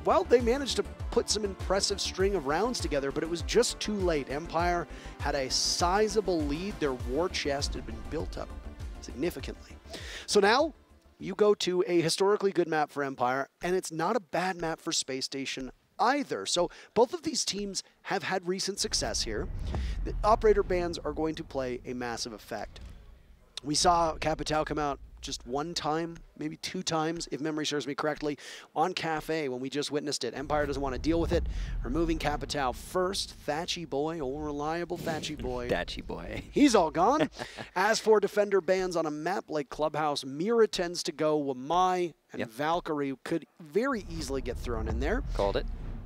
well, they managed to put some impressive string of rounds together, but it was just too late. Empire had a sizable lead. Their war chest had been built up significantly. So now you go to a historically good map for Empire, and it's not a bad map for Space Station either. So both of these teams have had recent success here. The operator bans are going to play a massive effect. We saw Capitao come out just one time, maybe 2 times, if memory serves me correctly, on Cafe when we just witnessed it. Empire doesn't want to deal with it. Removing Capitao first. Thatchy boy, old reliable Thatchy boy. Thatchy boy. He's all gone. As for defender bans on a map like Clubhouse, Mira tends to go. Wamai and Valkyrie could very easily get thrown in there. Called it.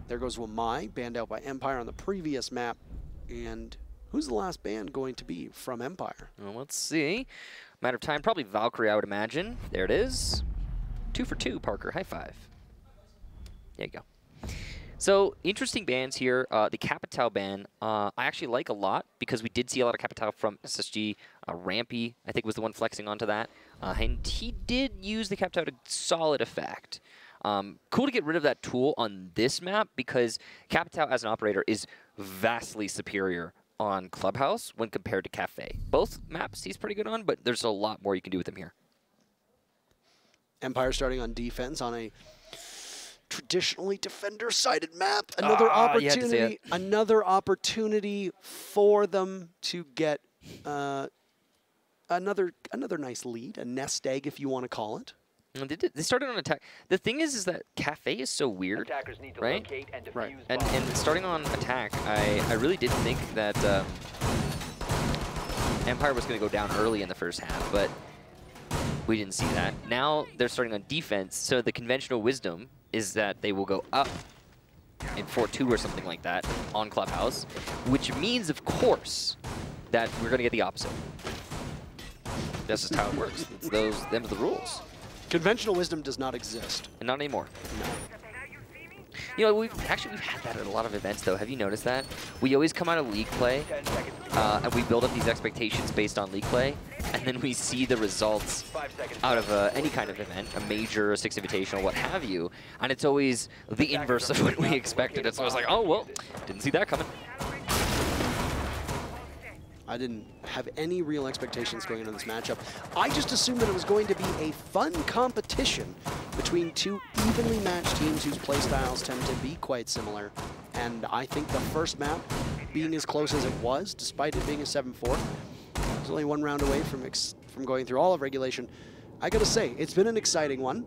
There goes Wamai, banned out by Empire on the previous map. And who's the last ban going to be from Empire? Well, let's see. Matter of time, probably Valkyrie, I would imagine. There it is. 2 for 2, Parker. High five. There you go. So, interesting bans here. The Capitao ban, I actually like a lot because we did see a lot of Capitao from SSG. Rampy, I think, was the one flexing onto that. And he did use the Capitao to solid effect. Cool to get rid of that tool on this map because Capitao as an operator is vastly superior on Clubhouse when compared to Cafe. Both maps he's pretty good on, but there's a lot more you can do with him here. Empire starting on defense on a traditionally defender-sided map. Another opportunity. Another opportunity for them to get another nice lead, a nest egg, if you want to call it. They started on attack. The thing is that Cafe is so weird, right? And starting on attack, I really did think that Empire was going to go down early in the first half, but we didn't see that. Now they're starting on defense, so the conventional wisdom is that they will go up in 4-2 or something like that on Clubhouse, which means, of course, that we're going to get the opposite. That's just how it works. It's them are the rules. Conventional wisdom does not exist. And not anymore. No. You know, we've had that at a lot of events, though. Have you noticed that? We always come out of league play, and we build up these expectations based on league play, and then we see the results out of any kind of event, a major, a 6 invitational, what have you, and it's always the inverse of what we expected. It's always like, oh, well, didn't see that coming. I didn't have any real expectations going into this matchup. I just assumed that it was going to be a fun competition between 2 evenly matched teams whose playstyles tend to be quite similar. And I think the first map, being as close as it was, despite it being a 7-4, it was only 1 round away from going through all of regulation. I gotta say, it's been an exciting one.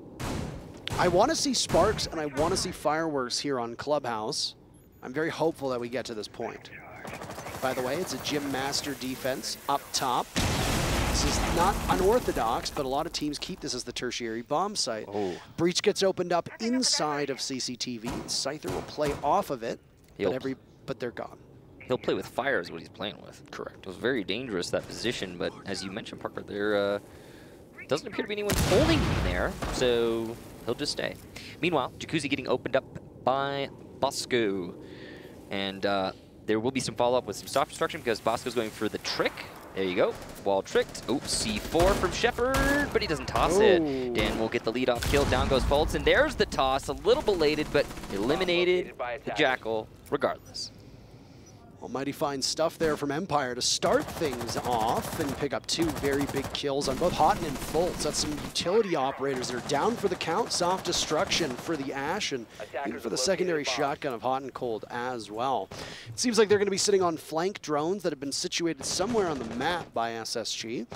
I want to see sparks and I want to see fireworks here on Clubhouse. I'm very hopeful that we get to this point. By the way, it's a Gym Master defense up top. This is not unorthodox, but a lot of teams keep this as the tertiary bomb site. Oh. Breach gets opened up inside of CCTV. Scyther will play off of it, but they're gone. He'll play with fire is what he's playing with. Correct. It was very dangerous, that position, but as you mentioned, Parker, there doesn't appear to be anyone holding him there, so he'll just stay. Meanwhile, Jacuzzi getting opened up by Bosco. And there will be some follow-up with some soft destruction because Bosco's going for the trick. There you go. Wall tricked. Oops, C4 from ShepparD, but he doesn't toss it. Dan will get the lead-off kill. Down goes Fultz, and there's the toss. A little belated, but eliminated the Jackal regardless. Well, mighty fine stuff there from Empire to start things off and pick up 2 very big kills on both Hotan and Fultz. That's some utility operators that are down for the count. Soft destruction for the Ash and even for the secondary shotgun of Hotancold as well. It seems like they're going to be sitting on flank drones that have been situated somewhere on the map by SSG.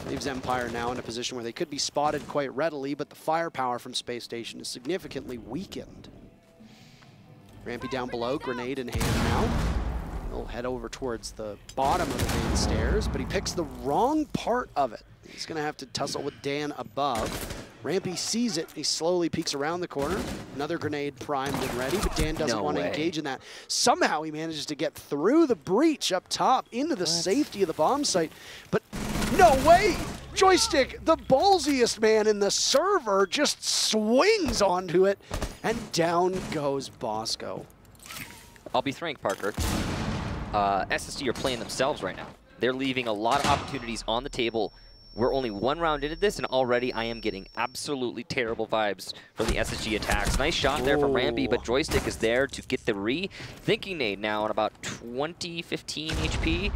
Leaves Empire now in a position where they could be spotted quite readily, but the firepower from Space Station is significantly weakened. Rampy down below, grenade in hand now. He'll head over towards the bottom of the main stairs, but he picks the wrong part of it. He's going to have to tussle with Dan above. Rampy sees it. He slowly peeks around the corner. Another grenade primed and ready, but Dan doesn't want to engage in that. Somehow he manages to get through the breach up top into the safety of the bomb site, but no way! JoyStiCK, the ballsiest man in the server, just swings onto it, and down goes Bosco. I'll be frank, Parker. SSG are playing themselves right now. They're leaving a lot of opportunities on the table We're only 1 round into this, and already I am getting absolutely terrible vibes from the SSG attacks. Nice shot there from Rampy, but JoyStiCK is there to get the re. Thinkingnade now on about 15 HP.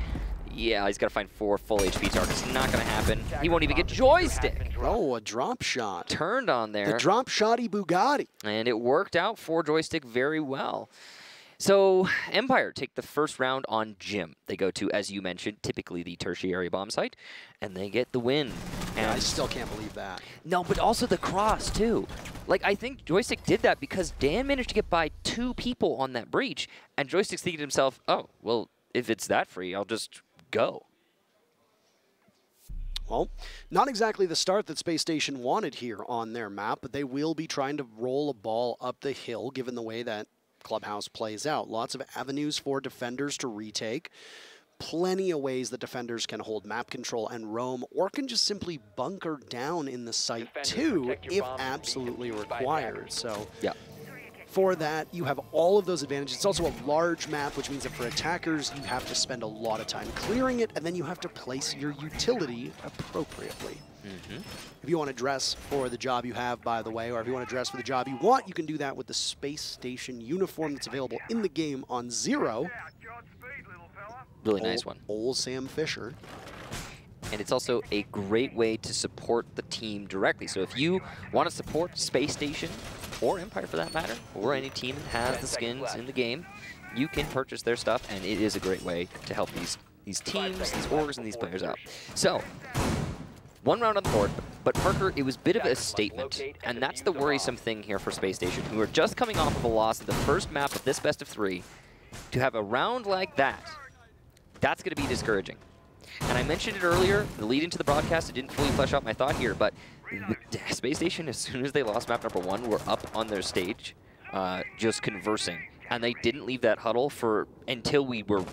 Yeah, he's got to find 4 full HP targets. Not going to happen. He won't even get JoyStiCK. Oh, a drop shot. Turned on there. The drop shotty Bugatti. And it worked out for JoyStiCK very well. So Empire take the first round on Jim. They go to, as you mentioned, typically the tertiary bomb site, and they get the win. And I still can't believe that. No, but also the cross, too. Like, I think JoyStiCK did that because Dan managed to get by 2 people on that breach, and JoyStiCK's thinking to himself, oh, well, if it's that free, I'll just go. Well, not exactly the start that Space Station wanted here on their map, but they will be trying to roll a ball up the hill, given the way that Clubhouse plays out. Lots of avenues for defenders to retake. Plenty of ways that defenders can hold map control and roam, or can just simply bunker down in the site too, if absolutely required. So yeah. For that, you have all of those advantages. It's also a large map, which means that for attackers, you have to spend a lot of time clearing it, and then you have to place your utility appropriately. If you want to dress for the job you have, by the way, or if you want to dress for the job you want, you can do that with the Space Station uniform that's available in the game on Zero. Really nice one. Old Sam Fisher. And it's also a great way to support the team directly. So if you want to support Space Station, or Empire for that matter, or any team that has the skins in the game, you can purchase their stuff, and it is a great way to help these teams, these orgs, and these players out. So 1 round on the board, but Parker, it was a bit of a statement, and that's the worrisome thing here for Space Station, who are just coming off of a loss at the first map of this best of 3. To have a round like that, that's going to be discouraging. And I mentioned it earlier, the lead into the broadcast, it didn't fully flesh out my thought here, but Space Station, as soon as they lost map number 1, were up on their stage, just conversing. And they didn't leave that huddle until we were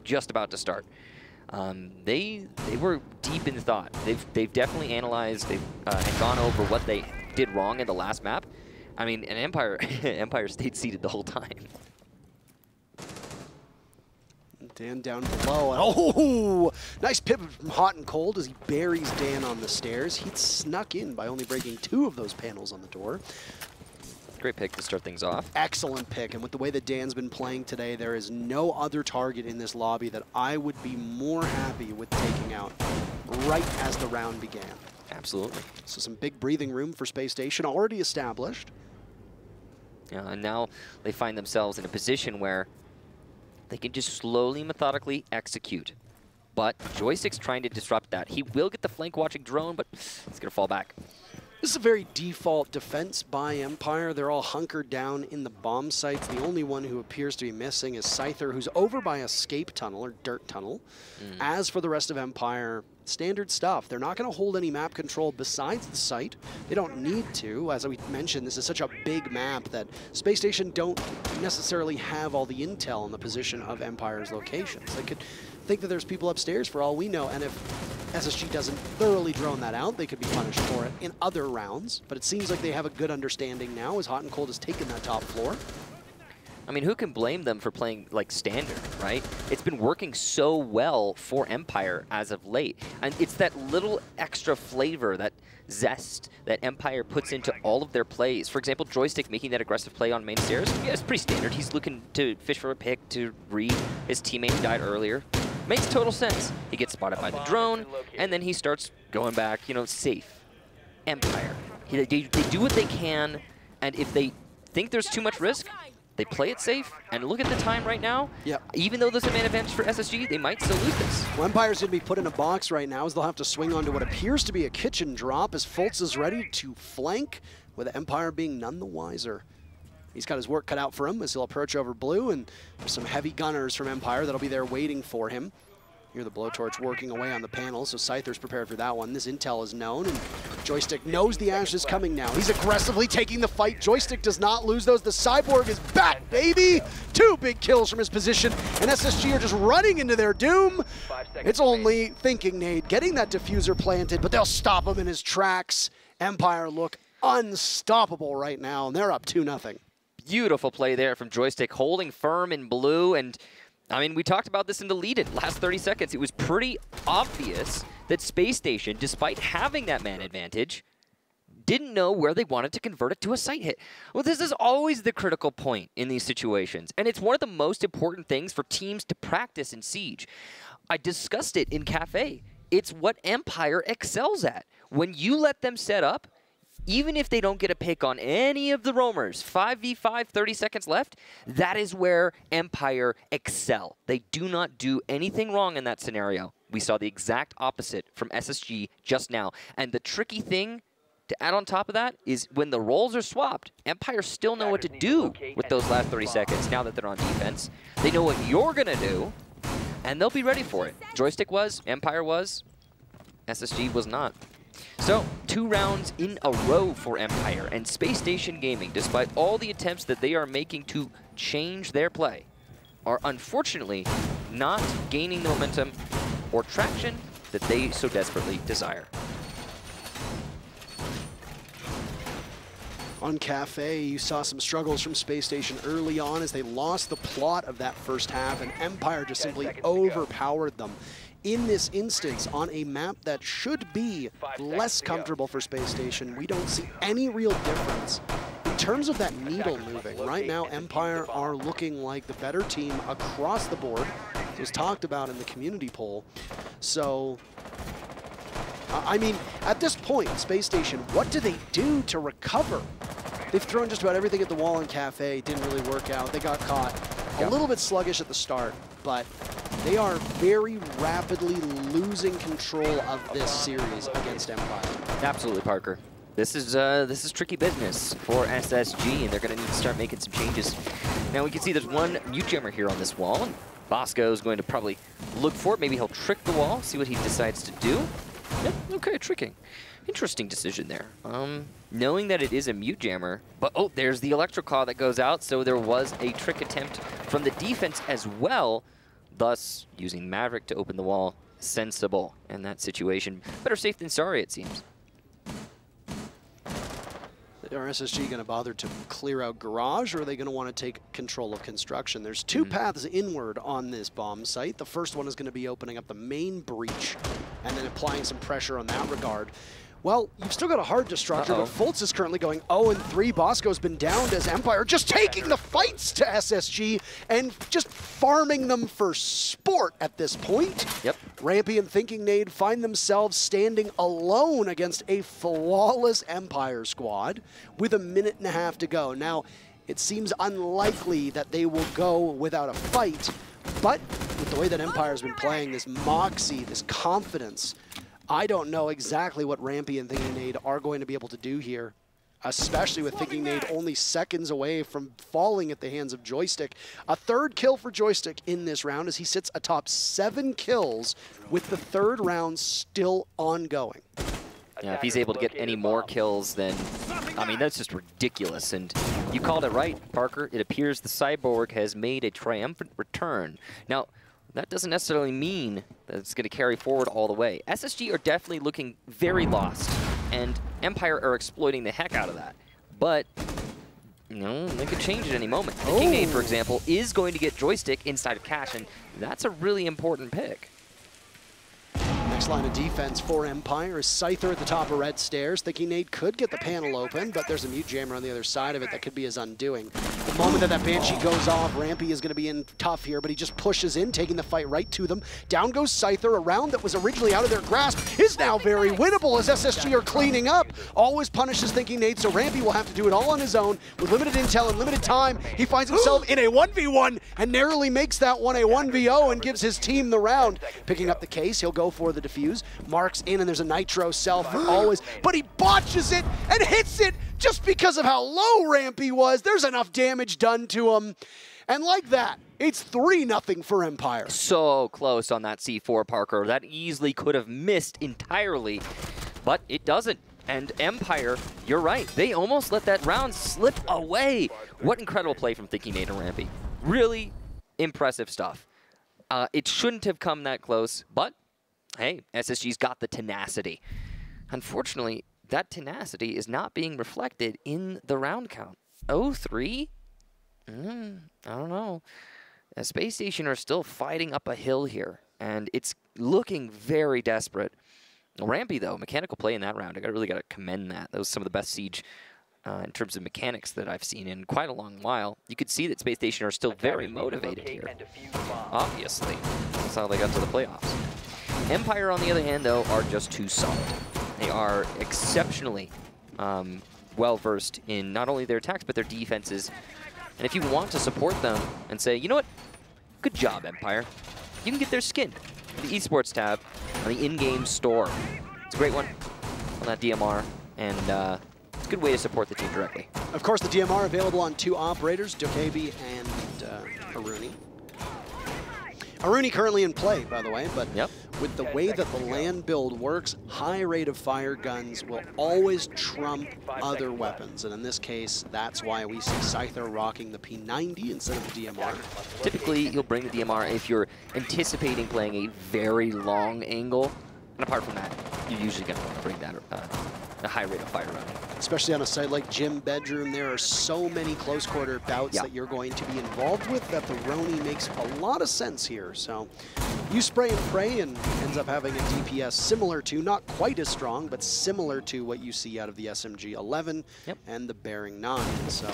just about to start. They were deep in thought. They've definitely analyzed, and gone over what they did wrong in the last map. I mean, and Empire stayed seated the whole time. Dan down below. Oh, nice pivot from Hotancold as he buries Dan on the stairs. He'd snuck in by only breaking 2 of those panels on the door. Great pick to start things off. Excellent pick, and with the way that Dan's been playing today, there is no other target in this lobby that I would be more happy with taking out right as the round began. Absolutely. So some big breathing room for Space Station already established. Yeah, and now they find themselves in a position where they can just slowly, methodically execute. But JoyStiCK's trying to disrupt that. He will get the flank watching drone, but it's going to fall back. This is a very default defense by Empire. They're all hunkered down in the bomb sites. The only one who appears to be missing is Scyther, who's over by escape tunnel, or dirt tunnel. As for the rest of Empire, standard stuff. They're not going to hold any map control besides the site. They don't need to. As we mentioned, this is such a big map that Space Station don't necessarily have all the intel on the position of Empire's locations. They could think that there's people upstairs for all we know, and if SSG doesn't thoroughly drone that out, they could be punished for it in other rounds. But it seems like they have a good understanding now as Hotancold has taken that top floor. I mean, who can blame them for playing like standard, right? It's been working so well for Empire as of late. And it's that little extra flavor, that zest that Empire puts into all of their plays. For example, JoyStiCK making that aggressive play on main stairs. Yeah, it's pretty standard. He's looking to fish for a pick to read his teammate who died earlier. Makes total sense. He gets spotted by the drone, and then he starts going back, you know, safe. Empire. They do what they can, and if they think there's too much risk, they play it safe, and look at the time right now. Yep. Even though there's a man advantage for SSG, they might still lose this. Well, Empire's going to be put in a box right now as they'll have to swing onto what appears to be a kitchen drop as Fultz is ready to flank, with Empire being none the wiser. He's got his work cut out for him as he'll approach over blue, and there's some heavy gunners from Empire that'll be there waiting for him. Hear the blowtorch working away on the panel, so Scyther's prepared for that one. This intel is known, and JoyStiCK knows the Ash is coming now. He's aggressively taking the fight. JoyStiCK does not lose those. The Cyborg is back, baby! 2 big kills from his position, and SSG are just running into their doom. It's only Thinkingnade getting that diffuser planted, but they'll stop him in his tracks. Empire look unstoppable right now, and they're up 2-0. Beautiful play there from JoyStiCK, holding firm in blue, and I mean, we talked about this in the lead-in. Last 30 seconds, it was pretty obvious that Space Station, despite having that man advantage, didn't know where they wanted to convert it to a site hit. Well, this is always the critical point in these situations, and it's one of the most important things for teams to practice in Siege. I discussed it in Cafe. It's what Empire excels at. When you let them set up, even if they don't get a pick on any of the roamers, 5v5, 30 seconds left, that is where Empire excel. They do not do anything wrong in that scenario. We saw the exact opposite from SSG just now. And the tricky thing to add on top of that is when the roles are swapped, Empire still know what to do with those last 30 seconds now that they're on defense. They know what you're going to do, and they'll be ready for it. JoyStiCK was, Empire was, SSG was not. So, 2 rounds in a row for Empire, and Space Station Gaming, despite all the attempts that they are making to change their play, are unfortunately not gaining the momentum or traction that they so desperately desire. On Cafe, you saw some struggles from Space Station early on as they lost the plot of that first half, and Empire just simply overpowered them. In this instance, on a map that should be less comfortable for Space Station, we don't see any real difference. In terms of that needle moving, right now Empire are looking like the better team across the board. It was talked about in the community poll. So, I mean, at this point, Space Station, what do they do to recover? They've thrown just about everything at the wall in Cafe. Didn't really work out. They got caught a little bit sluggish at the start, but they are very rapidly losing control of this series against Empire. Absolutely, Parker. This is tricky business for SSG, and they're going to need to start making some changes. Now we can see there's one mute jammer here on this wall, and Bosco is going to probably look for it. Maybe he'll trick the wall, see what he decides to do. Yep, okay, tricking. Interesting decision there. Knowing that it is a mute jammer, but oh, there's the electro claw that goes out, so there was a trick attempt from the defense as well, thus using Maverick to open the wall. Sensible in that situation. Better safe than sorry, it seems. Are SSG going to bother to clear out garage, or are they going to want to take control of construction? There's 2 paths inward on this bomb site. The first one is going to be opening up the main breach and then applying some pressure on that regard. Well, you've still got a hard destructor, but Fultz is currently going 0-3. Bosco's been downed as Empire just taking the fights to SSG and just farming them for sport at this point. Yep. Rampy and Thinkingnade find themselves standing alone against a flawless Empire squad with 1.5 minutes to go. Now, it seems unlikely that they will go without a fight, but with the way that Empire's been playing, this moxie, this confidence, I don't know exactly what Rampy and Thinkingnade are going to be able to do here, especially with Thinkingnade only seconds away from falling at the hands of JoyStiCK. A 3rd kill for JoyStiCK in this round as he sits atop 7 kills with the 3rd round still ongoing. Yeah, if he's able to get any more kills, then, I mean, that's just ridiculous. And you called it right, Parker. It appears the Cyborg has made a triumphant return. Now, that doesn't necessarily mean that it's going to carry forward all the way. SSG are definitely looking very lost, and Empire are exploiting the heck out of that. But, you know, they could change at any moment. Thinkingnade, for example, is going to get JoyStiCK inside of Cash, and that's a really important pick. Next line of defense for Empire is Scyther at the top of red stairs. Thinkingnade could get the panel open, but there's a mute jammer on the other side of it that could be his undoing. The moment that that Banshee goes off, Rampy is going to be in tough here, but he just pushes in, taking the fight right to them. Down goes Scyther. A round that was originally out of their grasp is now very winnable as SSG are cleaning up. Always punishes Thinkingnade, so Rampy will have to do it all on his own. With limited intel and limited time, he finds himself in a 1v1 and narrowly makes that one a 1v0 and gives his team the round. Picking up the case, he'll go for the defuse. Marks in, and there's a nitro cell for Always, but he botches it and hits it just because of how low Rampy was. There's enough damage done to him. And like that, it's 3-0 for Empire. So close on that C4, Parker. That easily could have missed entirely, but it doesn't. And Empire, you're right, they almost let that round slip away. What incredible play from Thinkingnade and Rampy. Really impressive stuff. It shouldn't have come that close, but hey, SSG's got the tenacity. Unfortunately, that tenacity is not being reflected in the round count. 0-3? I don't know. Space Station are still fighting up a hill here, and it's looking very desperate. Rampy, though, mechanical play in that round. I really got to commend that. That was some of the best Siege in terms of mechanics that I've seen in quite a long while. You could see that Space Station are still very motivated here. Obviously. That's how they got to the playoffs. Empire, on the other hand, though, are just too solid. They are exceptionally well-versed in not only their attacks, but their defenses. And if you want to support them and say, you know what, good job, Empire, you can get their skin. The esports tab on the in-game store. It's a great one on that DMR, and it's a good way to support the team directly. Of course, the DMR available on 2 operators, Dokebi and Aruni. Aruni currently in play, by the way, but with the way that the land build works, high rate of fire guns will always trump other weapons. And in this case, that's why we see Scyther rocking the P90 instead of the DMR. Typically, you'll bring the DMR if you're anticipating playing a very long angle. And apart from that, you're usually going to want to bring that a high rate of fire running. Especially on a site like Gym Bedroom, there are so many close quarter bouts that you're going to be involved with that the Roni makes a lot of sense here. So you spray and pray and ends up having a DPS similar to, not quite as strong, but similar to what you see out of the SMG 11 and the Bearing 9. So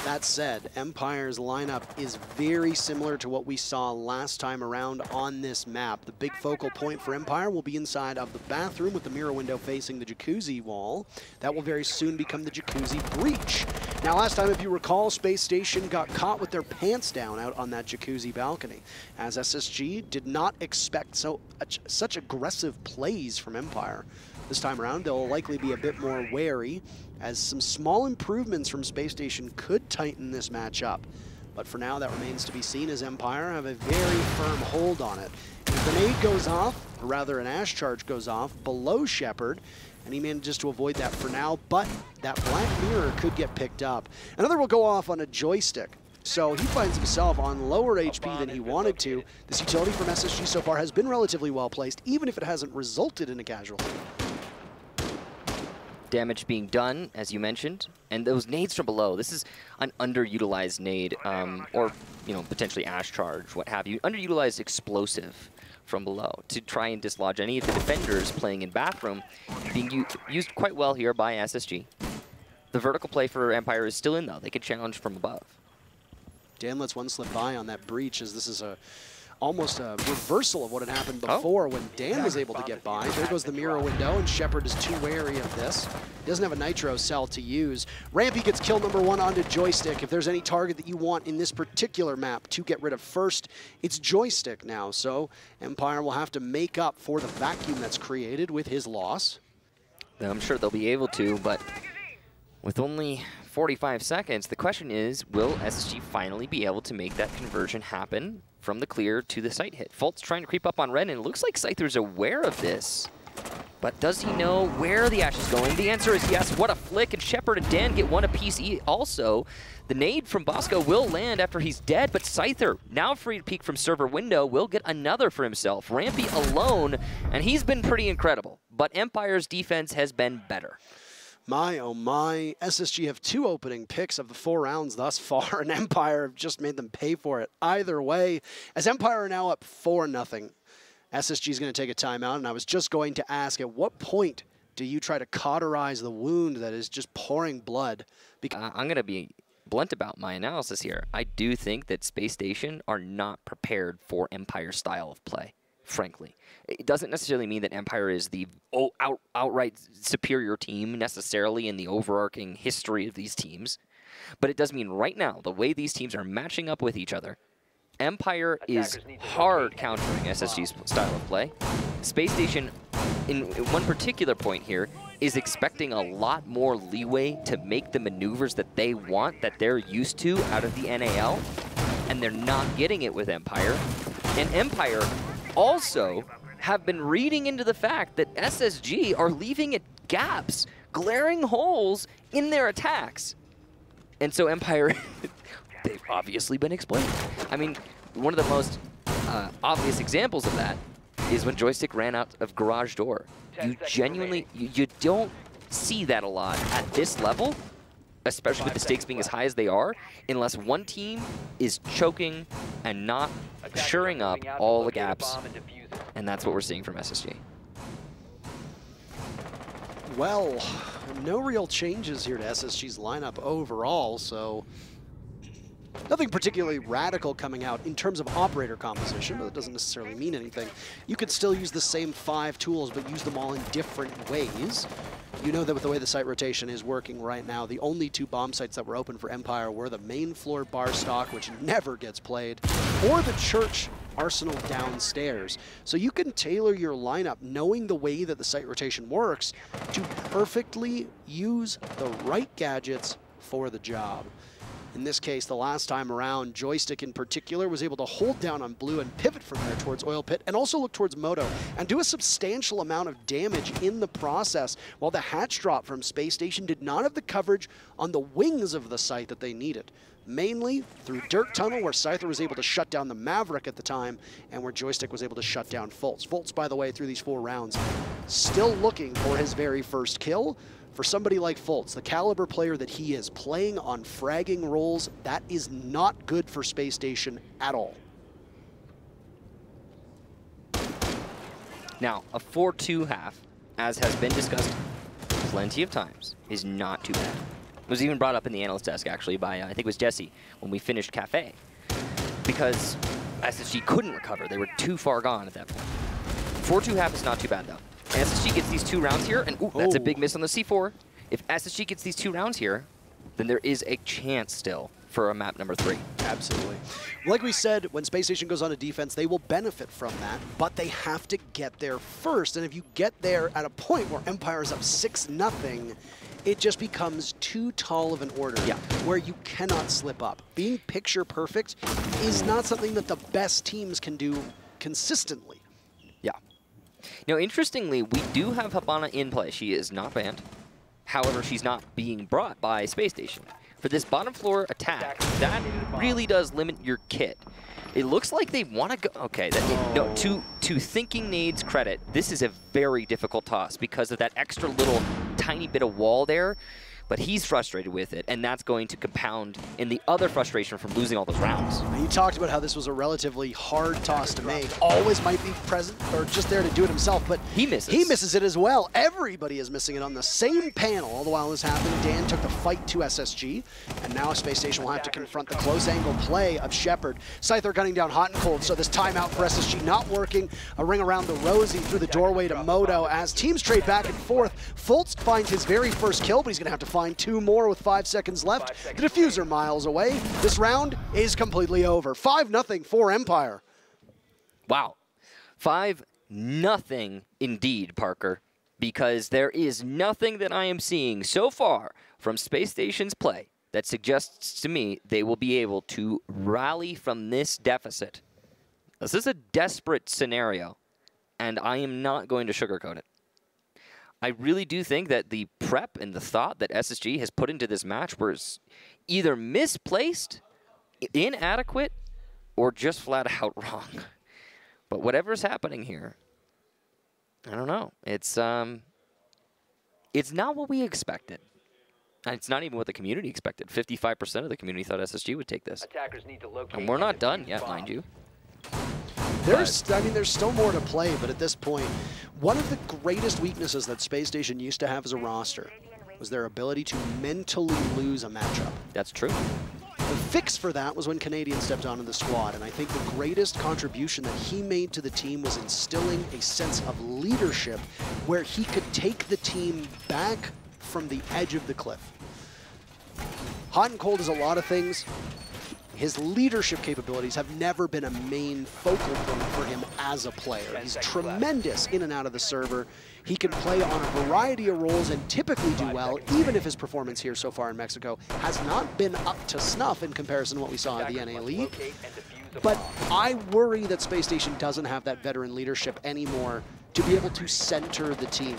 that said, Empire's lineup is very similar to what we saw last time around on this map. The big focal point for Empire will be inside of the bathroom with the mirror window facing the jacuzzi wall. That will very soon become the jacuzzi breach. Now, last time, if you recall, Space Station got caught with their pants down out on that jacuzzi balcony, as SSG did not expect such aggressive plays from Empire. This time around, they'll likely be a bit more wary, as some small improvements from Space Station could tighten this match up. But for now, that remains to be seen, as Empire have a very firm hold on it. A grenade goes off, or rather an ash charge goes off, below ShepparD, and he manages to avoid that for now, but that black mirror could get picked up. Another will go off on a JoyStiCK. So he finds himself on lower HP than he wanted to. This utility from SSG so far has been relatively well placed, even if it hasn't resulted in a casualty. Damage being done, as you mentioned, and those nades from below. This is an underutilized nade, or potentially ash charge, what have you. Underutilized explosive from below to try and dislodge any of the defenders playing in bathroom, being used quite well here by SSG. The vertical play for Empire is still in, though. They can challenge from above. Dan lets one slip by on that breach, as this is almost a reversal of what had happened before when Dan was able to get by. There goes the mirror window, and ShepparD is too wary of this. He doesn't have a nitro cell to use. Rampy gets kill number 1 onto JoyStiCK. If there's any target that you want in this particular map to get rid of first, it's JoyStiCK now. So Empire will have to make up for the vacuum that's created with his loss. I'm sure they'll be able to, but with only 45 seconds, the question is, will SSG finally be able to make that conversion happen from the clear to the site hit? Fultz trying to creep up on Ren, and it looks like Scyther's aware of this. But does he know where the Ash is going? The answer is yes. What a flick, and ShepparD and Dan get one apiece also. The nade from Bosco will land after he's dead, but Scyther, now free to peek from server window, will get another for himself. Rampy alone, and he's been pretty incredible. But Empire's defense has been better. My, oh my, SSG have 2 opening picks of the 4 rounds thus far, and Empire have just made them pay for it either way. As Empire are now up 4-0, SSG is going to take a timeout, and I was just going to ask, at what point do you try to cauterize the wound that is just pouring blood? I'm going to be blunt about my analysis here. I do think that Space Station are not prepared for Empire style of play, frankly. It doesn't necessarily mean that Empire is the outright superior team necessarily in the overarching history of these teams, but it does mean right now, the way these teams are matching up with each other, Empire is hard countering SSG's style of play. Space Station, in one particular point here, is expecting a lot more leeway to make the maneuvers that they want, that they're used to out of the NAL, and they're not getting it with Empire. And Empire also have been reading into the fact that SSG are leaving it gaps, glaring holes in their attacks. And so Empire, they've obviously been explained. I mean, one of the most obvious examples of that is when JoyStiCK ran out of garage door. You genuinely, you don't see that a lot at this level, especially with the stakes being as high as they are, unless one team is choking and not shoring up all the gaps. And that's what we're seeing from SSG. Well, no real changes here to SSG's lineup overall, so nothing particularly radical coming out in terms of operator composition, but that doesn't necessarily mean anything. You could still use the same 5 tools, but use them all in different ways. You know that with the way the site rotation is working right now, the only 2 bomb sites that were open for Empire were the main floor bar stock, which never gets played, or the church arsenal downstairs. So you can tailor your lineup knowing the way that the site rotation works to perfectly use the right gadgets for the job. In this case, the last time around, JoyStiCK in particular was able to hold down on blue and pivot from there towards Oil Pit and also look towards Moto and do a substantial amount of damage in the process, while the hatch drop from Space Station did not have the coverage on the wings of the site that they needed. Mainly through Dirt Tunnel, where Scyther was able to shut down the Maverick at the time, and where JoyStiCK was able to shut down Fultz. Fultz, by the way, through these 4 rounds, still looking for his very first kill. For somebody like Fultz, the caliber player that he is, playing on fragging roles, that is not good for Space Station at all. Now, a 4-2 half, as has been discussed plenty of times, is not too bad. It was even brought up in the analyst desk, actually, by, I think it was Jesse, when we finished Cafe. Because SSG couldn't recover. They were too far gone at that point. 4-2 half is not too bad, though. SSG gets these 2 rounds here, and ooh, that's a big miss on the C4. If SSG gets these 2 rounds here, then there is a chance still for a map number 3. Absolutely. Like we said, when Space Station goes on to defense, they will benefit from that, but they have to get there first. And if you get there at a point where Empire is up 6-0, it just becomes too tall of an order where you cannot slip up. Being picture perfect is not something that the best teams can do consistently. Yeah. Now, interestingly, we do have Habana in play. She is not banned. However, she's not being brought by Space Station. For this bottom floor attack, that really does limit your kit. It looks like they want to go... Okay, no, to Thinkingnade.SSG's credit, this is a very difficult toss because of that extra little tiny bit of wall there. But he's frustrated with it, and that's going to compound in the other frustration from losing all those rounds. He talked about how this was a relatively hard toss to make. Always might be present or just there to do it himself, but he misses. He misses it as well. Everybody is missing it on the same panel. All the while this happened, Dan took the fight to SSG, and now Space Station will have to confront the close angle play of ShepparD. Scyther gunning down Hotancold, so this timeout for SSG not working. A ring around the Rosie through the doorway to Moto as teams trade back and forth. Fultz finds his very first kill, but he's going to have to find 2 more with 5 seconds left. The diffuser miles away. This round is completely over. 5-0 for Empire. Wow. 5-0 indeed, Parker, because there is nothing that I am seeing so far from Space Station's play that suggests to me they will be able to rally from this deficit. This is a desperate scenario, and I am not going to sugarcoat it. I really do think that the prep and the thought that SSG has put into this match was either misplaced, inadequate, or just flat out wrong. But whatever's happening here, I don't know. It's not what we expected. And it's not even what the community expected. 55% of the community thought SSG would take this. Attackers need to locate and we're not done yet, mind you. There's still more to play, but at this point, one of the greatest weaknesses that Space Station used to have as a roster was their ability to mentally lose a matchup. That's true. The fix for that was when Canadian stepped onto the squad, and I think the greatest contribution that he made to the team was instilling a sense of leadership where he could take the team back from the edge of the cliff. Hot and cold is a lot of things. His leadership capabilities have never been a main focal point for him as a player. He's tremendous in and out of the server. He can play on a variety of roles and typically do well, even if his performance here so far in Mexico has not been up to snuff in comparison to what we saw in the NA League. But I worry that Space Station doesn't have that veteran leadership anymore to be able to center the team.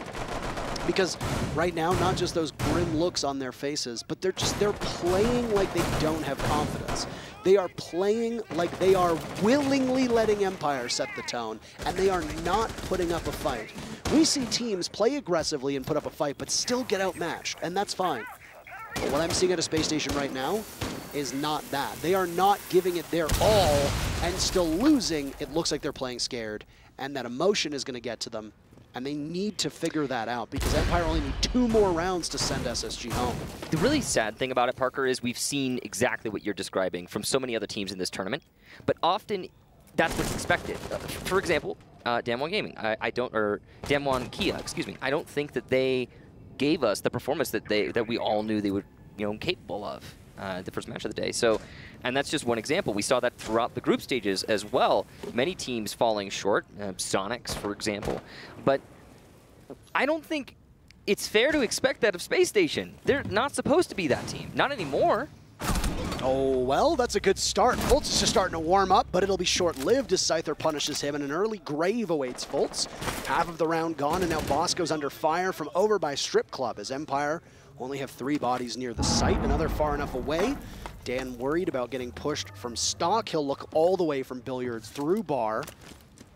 Because right now, not just those grim looks on their faces, but they're playing like they don't have confidence. They are playing like they are willingly letting Empire set the tone, and they are not putting up a fight. We see teams play aggressively and put up a fight, but still get outmatched, and that's fine. But what I'm seeing at a Space Station right now is not that. They are not giving it their all and still losing. It looks like they're playing scared, and that emotion is going to get to them. And they need to figure that out because Empire only need 2 more rounds to send SSG home. The really sad thing about it, Parker, is we've seen exactly what you're describing from so many other teams in this tournament, but often that's what's expected. For example, Damwon Gaming, or Damwon Kia, excuse me. I don't think that they gave us the performance that we all knew they were, capable of the first match of the day. So, and that's just one example. We saw that throughout the group stages as well. Many teams falling short, Sonics, for example. But I don't think it's fair to expect that of Space Station. They're not supposed to be that team. Not anymore. Oh, well, that's a good start. Fultz is just starting to warm up, but it'll be short-lived as Scyther punishes him, and an early grave awaits Fultz. Half of the round gone, and now Bosco's under fire from over by Strip Club as Empire only have 3 bodies near the site, another far enough away. Dan worried about getting pushed from stock. He'll look all the way from Billiards through bar.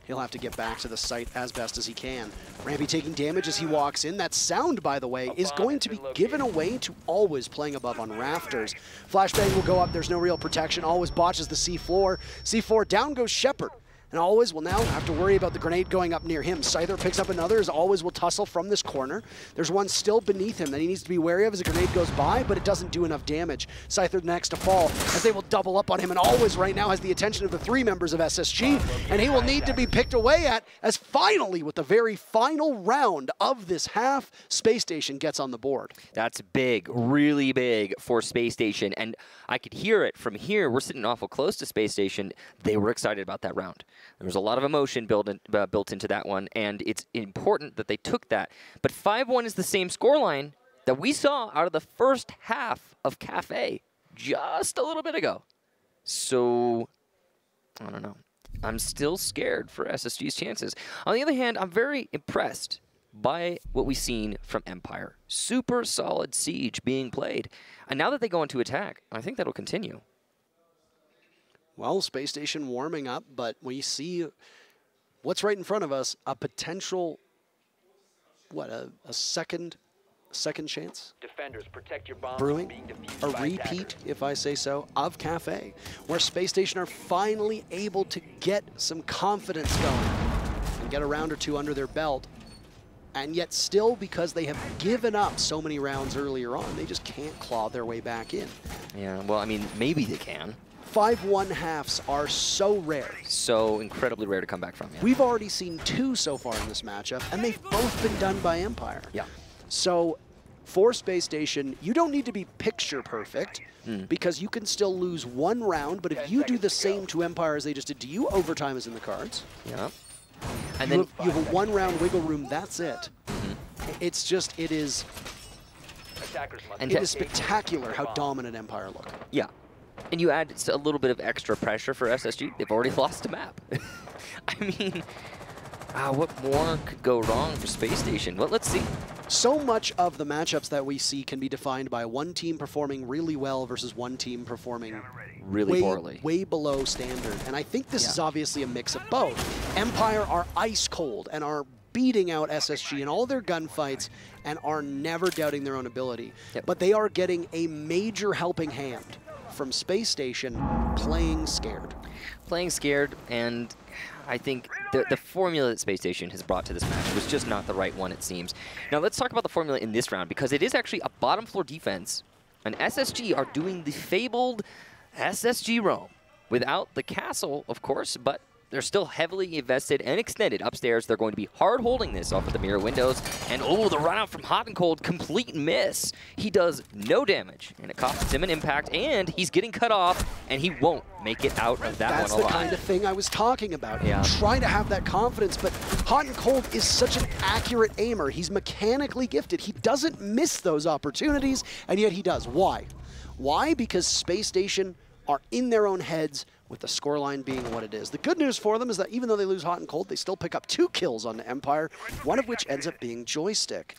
He'll have to get back to the site as best as he can. Rampy taking damage as he walks in. That sound, by the way, is going to be given away to Always playing above on rafters. Flashbang will go up. There's no real protection. Always botches the C4. C4 down goes ShepparD. And Always will now have to worry about the grenade going up near him. Scyther picks up another as Always will tussle from this corner. There's one still beneath him that he needs to be wary of as a grenade goes by, but it doesn't do enough damage. Scyther next to fall as they will double up on him, and Always right now has the attention of the 3 members of SSG, and he will need to be picked away at as finally, with the very final round of this half, Space Station gets on the board. That's big, really big for Space Station, and I could hear it from here. We're sitting awful close to Space Station. They were excited about that round. There was a lot of emotion built into that one, and it's important that they took that. But 5-1 is the same scoreline that we saw out of the first half of Cafe just a little bit ago. So, I don't know. I'm still scared for SSG's chances. On the other hand, I'm very impressed by what we've seen from Empire. Super solid siege being played. And now that they go into attack, I think that'll continue. Well, Space Station warming up, but we see what's right in front of us, a potential, what, a second chance? Defenders, protect your bombs brewing, from being defused a by repeat, attackers. if I say so, of Cafe, where Space Station are finally able to get some confidence going and get a round or 2 under their belt. And yet still, because they have given up so many rounds earlier on, they just can't claw their way back in. Yeah, well, I mean, maybe they can. 5-1 halves are so rare. So incredibly rare to come back from. Yeah. We've already seen 2 so far in this matchup, and they've both been done by Empire. Yeah. So for Space Station, you don't need to be picture perfect because you can still lose 1 round, but if you do the same to Empire as they just did to you, overtime is in the cards. Yeah. And then you have a 1 round wiggle room, that's it. It's just, it is spectacular how dominant Empire look. Yeah. And you add a little bit of extra pressure for SSG. They've already lost a map. I mean, what more could go wrong for Space Station? Well, let's see. So much of the matchups that we see can be defined by one team performing really well versus one team performing really poorly. Way below standard. And I think this is obviously a mix of both. Empire are ice cold and are beating out SSG in all their gunfights and are never doubting their own ability. But they are getting a major helping hand from Space Station playing scared. Playing scared, and I think the formula that Space Station has brought to this match was just not the right one, it seems. Now let's talk about the formula in this round, because it is actually a bottom floor defense, and SSG are doing the fabled SSG roam. Without the castle, of course, but they're still heavily invested and extended upstairs. They're going to be hard holding this off of the mirror windows. And oh, the run out from Hotancold, complete miss. He does no damage, and it costs him an impact, and he's getting cut off, and he won't make it out of that one alive. That's the kind of thing I was talking about. Yeah. Trying to have that confidence, but Hotancold is such an accurate aimer. He's mechanically gifted. He doesn't miss those opportunities, and yet he does. Why? Why? Because Space Station are in their own heads, with the scoreline being what it is. The good news for them is that even though they lose Hotancold, they still pick up 2 kills on the Empire, one of which ends up being JoyStiCK.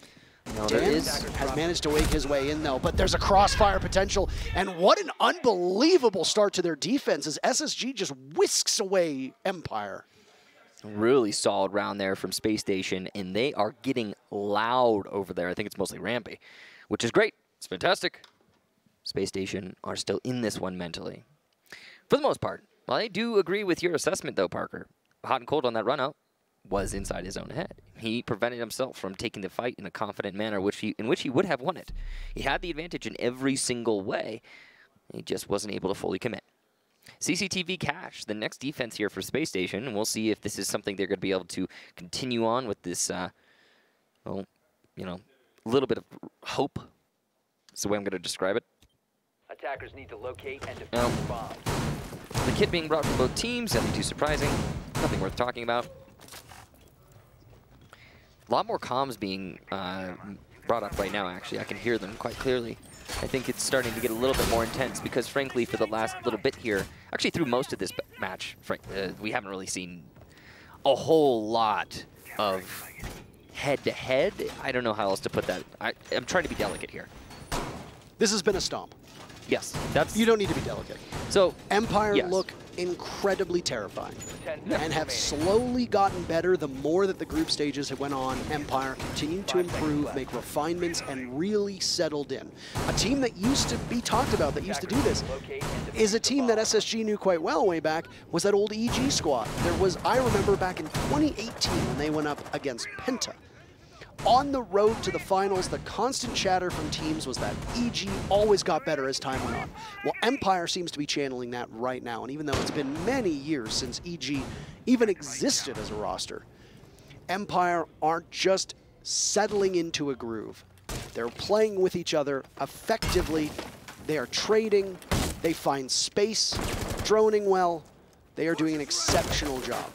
No, Dan has managed to wake his way in, though, but there's a crossfire potential, and what an unbelievable start to their defense as SSG just whisks away Empire. Really solid round there from Space Station, and they are getting loud over there. I think it's mostly Rampy, which is great. It's fantastic. Space Station are still in this one mentally. For the most part. Well, I do agree with your assessment, though, Parker. Hotancold on that run-out was inside his own head. He prevented himself from taking the fight in a confident manner in which he would have won it. He had the advantage in every single way. He just wasn't able to fully commit. CCTV Cash, the next defense here for Space Station, and we'll see if this is something they're going to be able to continue on with this, well, you know, a little bit of hope. That's the way I'm going to describe it. Attackers need to locate and defuse the bomb. The kit being brought from both teams, nothing too surprising, nothing worth talking about. A lot more comms being brought up right now, actually. I can hear them quite clearly. I think it's starting to get a little bit more intense because, frankly, for the last little bit here, actually through most of this match, we haven't really seen a whole lot of head-to-head. I don't know how else to put that. I'm trying to be delicate here. This has been a stomp. Yes, that's... You don't need to be delicate. So, Empire yes. look incredibly terrifying and have slowly gotten better the more that the group stages have went on. Empire continued to improve, make refinements, and really settled in. A team that used to be talked about, that used to do this, is a team that SSG knew quite well way back, was that old EG squad. There was, I remember back in 2018 when they went up against Penta. On the road to the finals, the constant chatter from teams was that EG always got better as time went on. Well, Empire seems to be channeling that right now, and even though it's been many years since EG even existed as a roster, Empire aren't just settling into a groove. They're playing with each other effectively. They are trading. They find space, droning well. They are doing an exceptional job.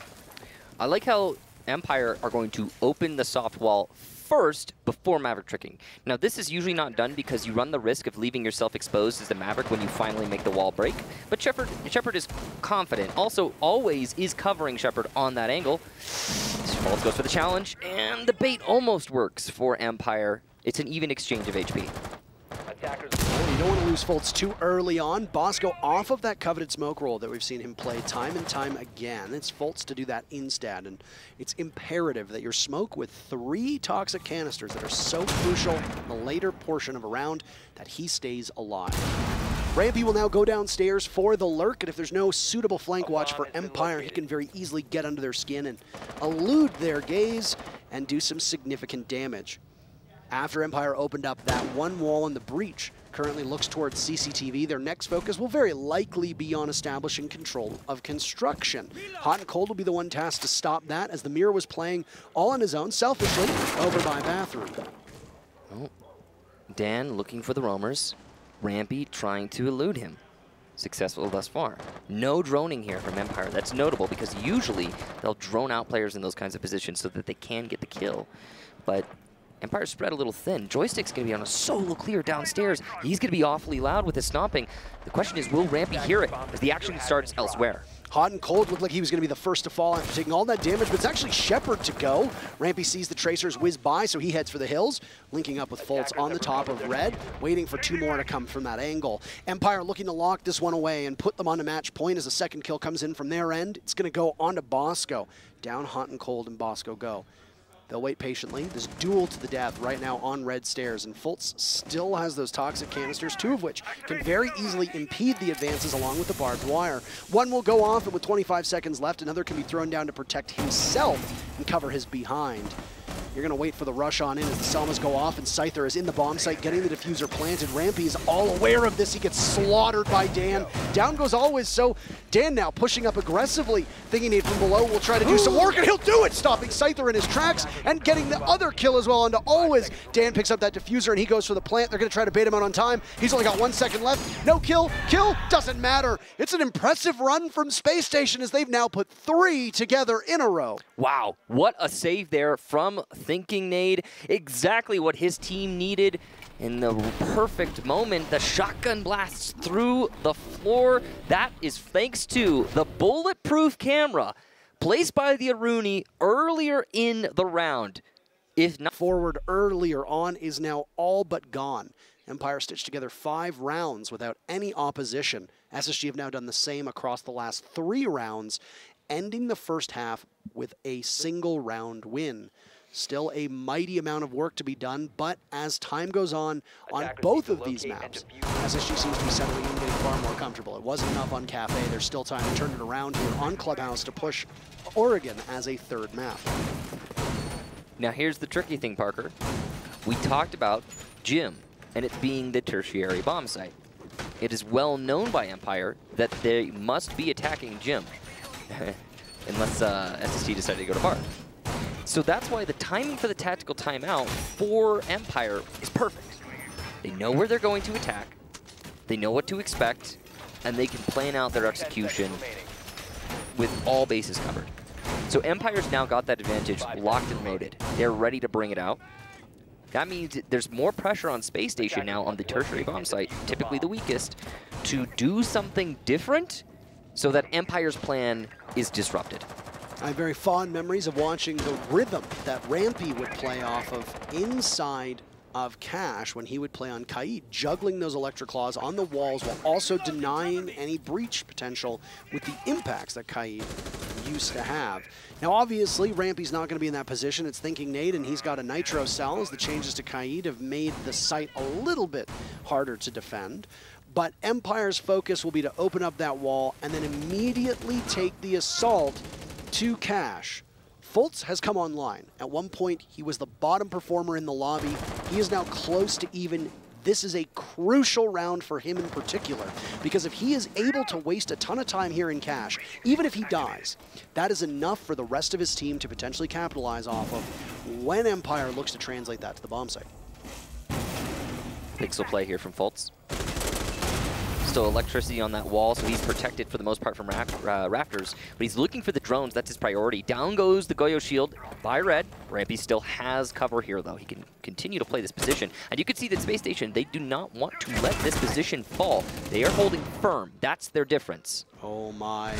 I like how Empire are going to open the soft wall first before Maverick tricking. Now, this is usually not done because you run the risk of leaving yourself exposed as the Maverick when you finally make the wall break. But ShepparD is confident. Also, always is covering ShepparD on that angle. Fultz goes for the challenge, and the bait almost works for Empire. It's an even exchange of HP. Oh, you don't want to lose Fultz too early on. Bosco off of that coveted smoke roll that we've seen him play time and time again. It's Fultz to do that instead, and it's imperative that your smoke with 3 toxic canisters that are so crucial in the later portion of a round that he stays alive. Rampy will now go downstairs for the lurk, and if there's no suitable flank watch for Empire, he can very easily get under their skin and elude their gaze and do some significant damage. After Empire opened up that one wall in the breach, currently looks towards CCTV. Their next focus will very likely be on establishing control of construction. Hotancold will be the one tasked to stop that, as the Mirror was playing all on his own, selfishly, over by Bathroom. Oh, Dan looking for the roamers. Rampy trying to elude him. Successful thus far. No droning here from Empire. That's notable because usually they'll drone out players in those kinds of positions so that they can get the kill. But Empire's spread a little thin. JoyStiCK's going to be on a solo clear downstairs. He's going to be awfully loud with his stomping. The question is, will Rampy hear it as the action starts elsewhere? Hotancold looked like he was going to be the first to fall after taking all that damage, but it's actually ShepparD to go. Rampy sees the tracers whiz by, so he heads for the hills, linking up with Fultz on the top of red, waiting for 2 more to come from that angle. Empire looking to lock this one away and put them on a match point as a second kill comes in from their end. It's going to go on to Bosco. Down Hotancold and Bosco go. They'll wait patiently. This duel to the death right now on red stairs, and Fultz still has those toxic canisters, 2 of which can very easily impede the advances along with the barbed wire. One will go off, and with 25 seconds left, another can be thrown down to protect himself and cover his behind. You're going to wait for the rush on in as the Selmas go off, and Scyther is in the bomb site getting the diffuser planted. Rampy is all aware of this. He gets slaughtered by Dan. Down goes Always, so Dan now pushing up aggressively. Thinkingnade from below will try to do some work, and he'll do it, stopping Scyther in his tracks and getting the other kill as well onto Always. Dan picks up that diffuser, and he goes for the plant. They're going to try to bait him out on time. He's only got 1 second left. No kill. Kill doesn't matter. It's an impressive run from Space Station as they've now put 3 together in a row. Wow, what a save there from Thinkingnade. Exactly what his team needed in the perfect moment. The shotgun blasts through the floor. That is thanks to the bulletproof camera placed by the Aruni earlier in the round. If not forward earlier on is now all but gone. Empire stitched together 5 rounds without any opposition. SSG have now done the same across the last 3 rounds, ending the first half with a single round win. Still a mighty amount of work to be done, but as time goes on Attackers both need to of these locate maps, and defuse the SSG seems to be settling in, getting far more comfortable. It wasn't enough on Cafe. There's still time to turn it around here on Clubhouse to push Oregon as a third map. Now here's the tricky thing, Parker. We talked about Gym and it being the tertiary bomb site. It is well known by Empire that they must be attacking Gym, unless SSG decided to go to bar. So that's why the timing for the tactical timeout for Empire is perfect. They know where they're going to attack, they know what to expect, and they can plan out their execution with all bases covered. So Empire's now got that advantage locked and loaded. They're ready to bring it out. That means there's more pressure on Space Station now on the tertiary bomb site, typically the weakest, to do something different so that Empire's plan is disrupted. I have very fond memories of watching the rhythm that Rampy would play off of inside of Cash when he would play on Kaid, juggling those electric claws on the walls while also denying any breach potential with the impacts that Kaid used to have. Now obviously Rampy's not going to be in that position. It's Thinkingnade and he's got a Nitro cell as the changes to Kaid have made the site a little bit harder to defend. But Empire's focus will be to open up that wall and then immediately take the assault to Cash. Fultz has come online. At one point, he was the bottom performer in the lobby. He is now close to even. This is a crucial round for him in particular, because if he is able to waste a ton of time here in Cash, even if he dies, that is enough for the rest of his team to potentially capitalize off of when Empire looks to translate that to the bomb site. Pixel play here from Fultz. Still electricity on that wall, so he's protected for the most part from rafters. But he's looking for the drones. That's his priority. Down goes the Goyo shield by Red. Rampy still has cover here, though. He can continue to play this position. And you can see that Space Station, they do not want to let this position fall. They are holding firm. That's their difference. Oh, my.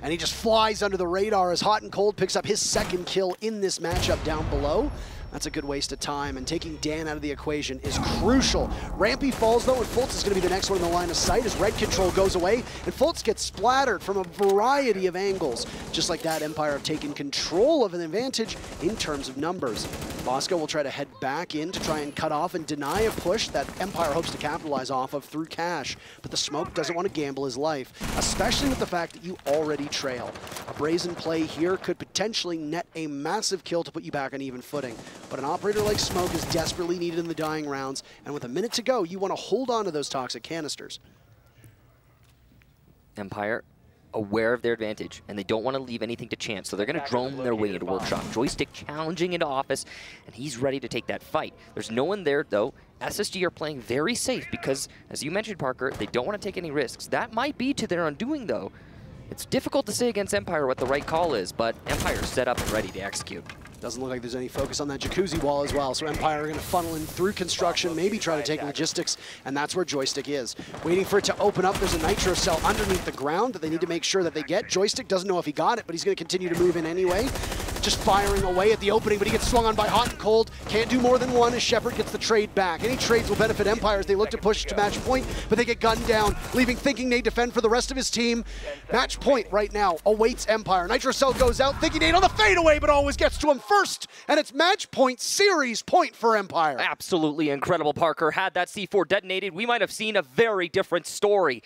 And he just flies under the radar as Hotancold picks up his second kill in this matchup down below. That's a good waste of time, and taking Dan out of the equation is crucial. Rampy falls, though, and Fultz is going to be the next one in the line of sight as red control goes away, and Fultz gets splattered from a variety of angles. Just like that, Empire have taken control of an advantage in terms of numbers. Bosco will try to head back in to try and cut off and deny a push that Empire hopes to capitalize off of through Cash, but the Smoke doesn't want to gamble his life, especially with the fact that you already trail. A brazen play here could potentially net a massive kill to put you back on even footing. But an operator like Smoke is desperately needed in the dying rounds, and with a minute to go, you want to hold on to those toxic canisters. Empire aware of their advantage, and they don't want to leave anything to chance, so they're going to drone their way into Workshop. JoyStiCK challenging into office, and he's ready to take that fight. There's no one there, though. SSG are playing very safe because, as you mentioned, Parker, they don't want to take any risks. That might be to their undoing, though. It's difficult to say against Empire what the right call is, but Empire's set up and ready to execute. Doesn't look like there's any focus on that jacuzzi wall as well, so Empire are going to funnel in through construction, maybe try to take logistics, and that's where JoyStiCK is. Waiting for it to open up, there's a Nitro cell underneath the ground that they need to make sure that they get. JoyStiCK doesn't know if he got it, but he's going to continue to move in anyway. Just firing away at the opening, but he gets swung on by Hotancold. Can't do more than one as ShepparD gets the trade back. Any trades will benefit Empire as they look to push to match point, but they get gunned down, leaving Thinkingnade defend for the rest of his team. Match point right now awaits Empire. Nitro cell goes out, Thinkingnade on the fadeaway, but always gets to him first, and it's match point, series point for Empire. Absolutely incredible, Parker. Had that C4 detonated, we might have seen a very different story.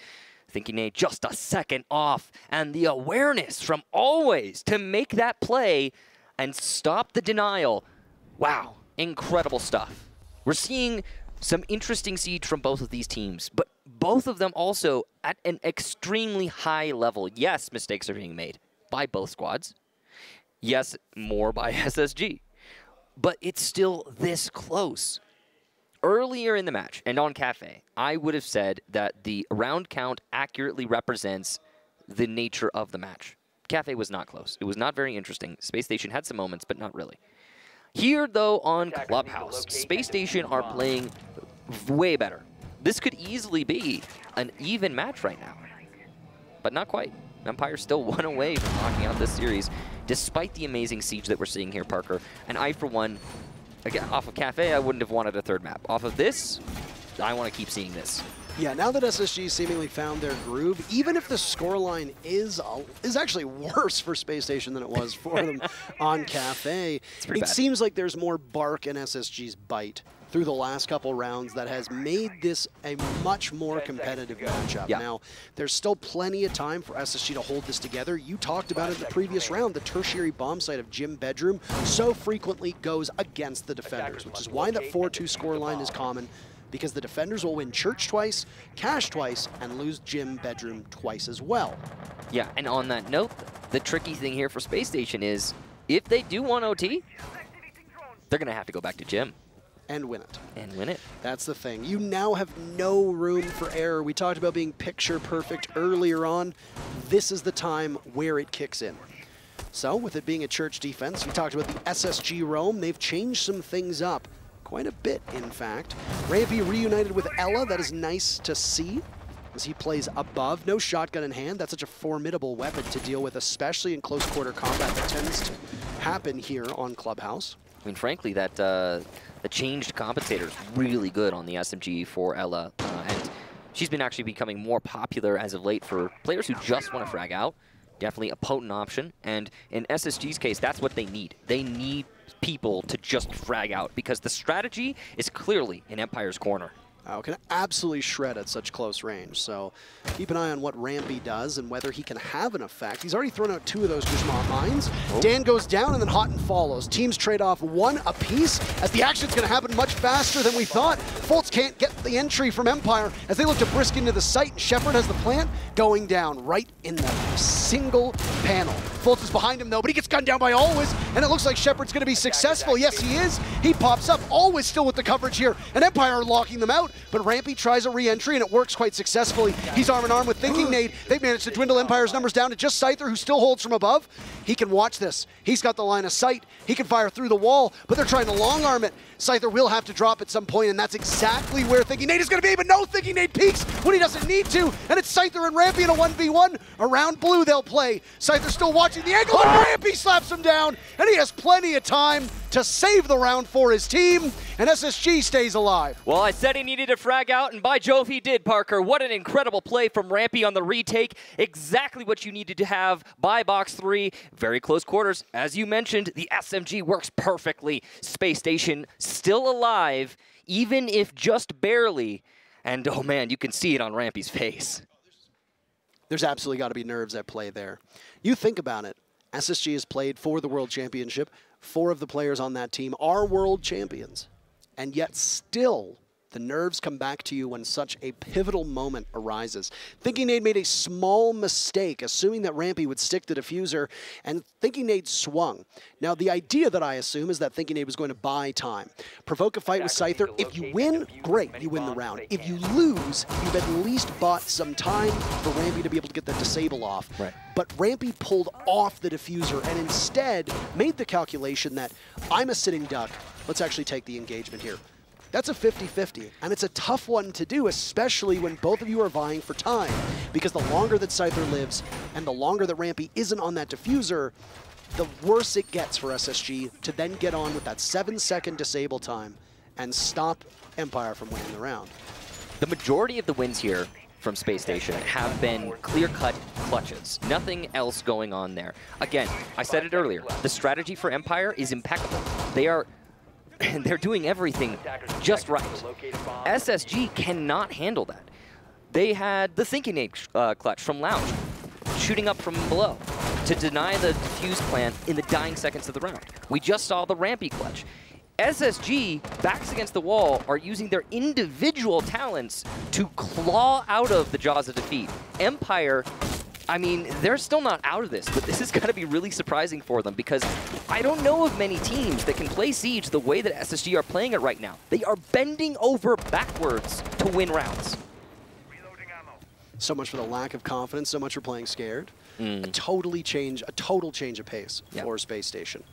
Thinkingnade just a second off, and the awareness from Always to make that play and stop the denial. Wow, incredible stuff. We're seeing some interesting siege from both of these teams, but both of them also at an extremely high level. Yes, mistakes are being made by both squads. Yes, more by SSG. But it's still this close. Earlier in the match, and on Cafe, I would have said that the round count accurately represents the nature of the match. Cafe was not close. It was not very interesting. Space Station had some moments, but not really. Here, though, on Clubhouse, Space Station are playing way better. This could easily be an even match right now, but not quite. Empire still one away from knocking out this series, despite the amazing siege that we're seeing here, Parker. And I, for one, again, off of Cafe, I wouldn't have wanted a third map. Off of this, I want to keep seeing this. Yeah, now that SSG seemingly found their groove, even if the scoreline is actually worse for Space Station than it was for them on Cafe, it seems like there's more bark in SSG's bite through the last couple rounds that has made this a much more competitive matchup. Yeah. Now, there's still plenty of time for SSG to hold this together. You talked about it in the previous round, the tertiary bomb site of Gym Bedroom so frequently goes against the defenders, which is why that 4-2 scoreline is common, because the defenders will win Church twice, Cash twice, and lose Gym Bedroom twice as well. Yeah, and on that note, the tricky thing here for Space Station is if they do want OT, they're going to have to go back to Gym. And win it. And win it. That's the thing. You now have no room for error. We talked about being picture perfect earlier on. This is the time where it kicks in. So with it being a Church defense, we talked about the SSG roam. They've changed some things up. Quite a bit, in fact. Rampy reunited with Ella. That is nice to see as he plays above. No shotgun in hand. That's such a formidable weapon to deal with, especially in close quarter combat. That tends to happen here on Clubhouse. I mean, frankly, that the changed compensator is really good on the SMG for Ella. And she's been actually becoming more popular as of late for players who just want to frag out. Definitely a potent option. And in SSG's case, that's what they need. They need people to just frag out because the strategy is clearly in Empire's corner. Can absolutely shred at such close range. So keep an eye on what Rampy does and whether he can have an effect. He's already thrown out 2 of those Guzman mines. Oh. Dan goes down and then Hotan follows. Teams trade off 1 apiece as the action's going to happen much faster than we thought. Fultz can't get the entry from Empire as they look to brisk into the site. And ShepparD has the plant going down right in the single panel. Fultz is behind him though, but he gets gunned down by Always, and it looks like ShepparD's going to be successful. Yes, he is. He pops up. Always still with the coverage here, and Empire are locking them out. But Rampy tries a re-entry, and it works quite successfully. He's arm in arm with Thinkingnade. They've managed to dwindle Empire's numbers down to just Scyther, who still holds from above. He can watch this. He's got the line of sight. He can fire through the wall, but they're trying to long-arm it. Scyther will have to drop at some point, and that's exactly where Thinkingnade is going to be, but no, Thinkingnade peeks when he doesn't need to, and it's Scyther and Rampy in a 1v1. Around blue they'll play. Scyther still watching the angle, and Rampy slaps him down, and he has plenty of time to save the round for his team, and SSG stays alive. Well, I said he needed to frag out, and by Jove, he did, Parker. What an incredible play from Rampy on the retake. Exactly what you needed to have by box 3. Very close quarters. As you mentioned, the SMG works perfectly. Space Station still alive, even if just barely. And, oh man, you can see it on Rampy's face. There's absolutely got to be nerves at play there. You think about it. SSG has played for the World Championship. 4 of the players on that team are world champions. And yet still, the nerves come back to you when such a pivotal moment arises. Thinkingnade made a small mistake, assuming that Rampy would stick the diffuser, and Thinkingnade swung. Now, the idea that I assume is that Thinkingnade was going to buy time. Provoke a fight with Scyther. If you win, great, you win the round. If you lose, you've at least bought some time for Rampy to be able to get the disable off. Right. But Rampy pulled off the diffuser and instead made the calculation that I'm a sitting duck. Let's actually take the engagement here. That's a 50-50, and it's a tough one to do, especially when both of you are vying for time, because the longer that Scyther lives and the longer that Rampy isn't on that diffuser, the worse it gets for SSG to then get on with that 7-second disable time and stop Empire from winning the round. The majority of the wins here from Space Station have been clear-cut clutches. Nothing else going on there. Again, I said it earlier, the strategy for Empire is impeccable. They're doing everything just right. SSG cannot handle that. They had the Thinkingnade clutch from Lounge, shooting up from below to deny the defuse plant in the dying seconds of the round. We just saw the Rampy clutch. SSG, backs against the wall, are using their individual talents to claw out of the jaws of defeat. Empire, I mean, they're still not out of this, but this is going to be really surprising for them because I don't know of many teams that can play Siege the way that SSG are playing it right now. They are bending over backwards to win rounds. So much for the lack of confidence, so much for playing scared. A total change of pace for Space Station.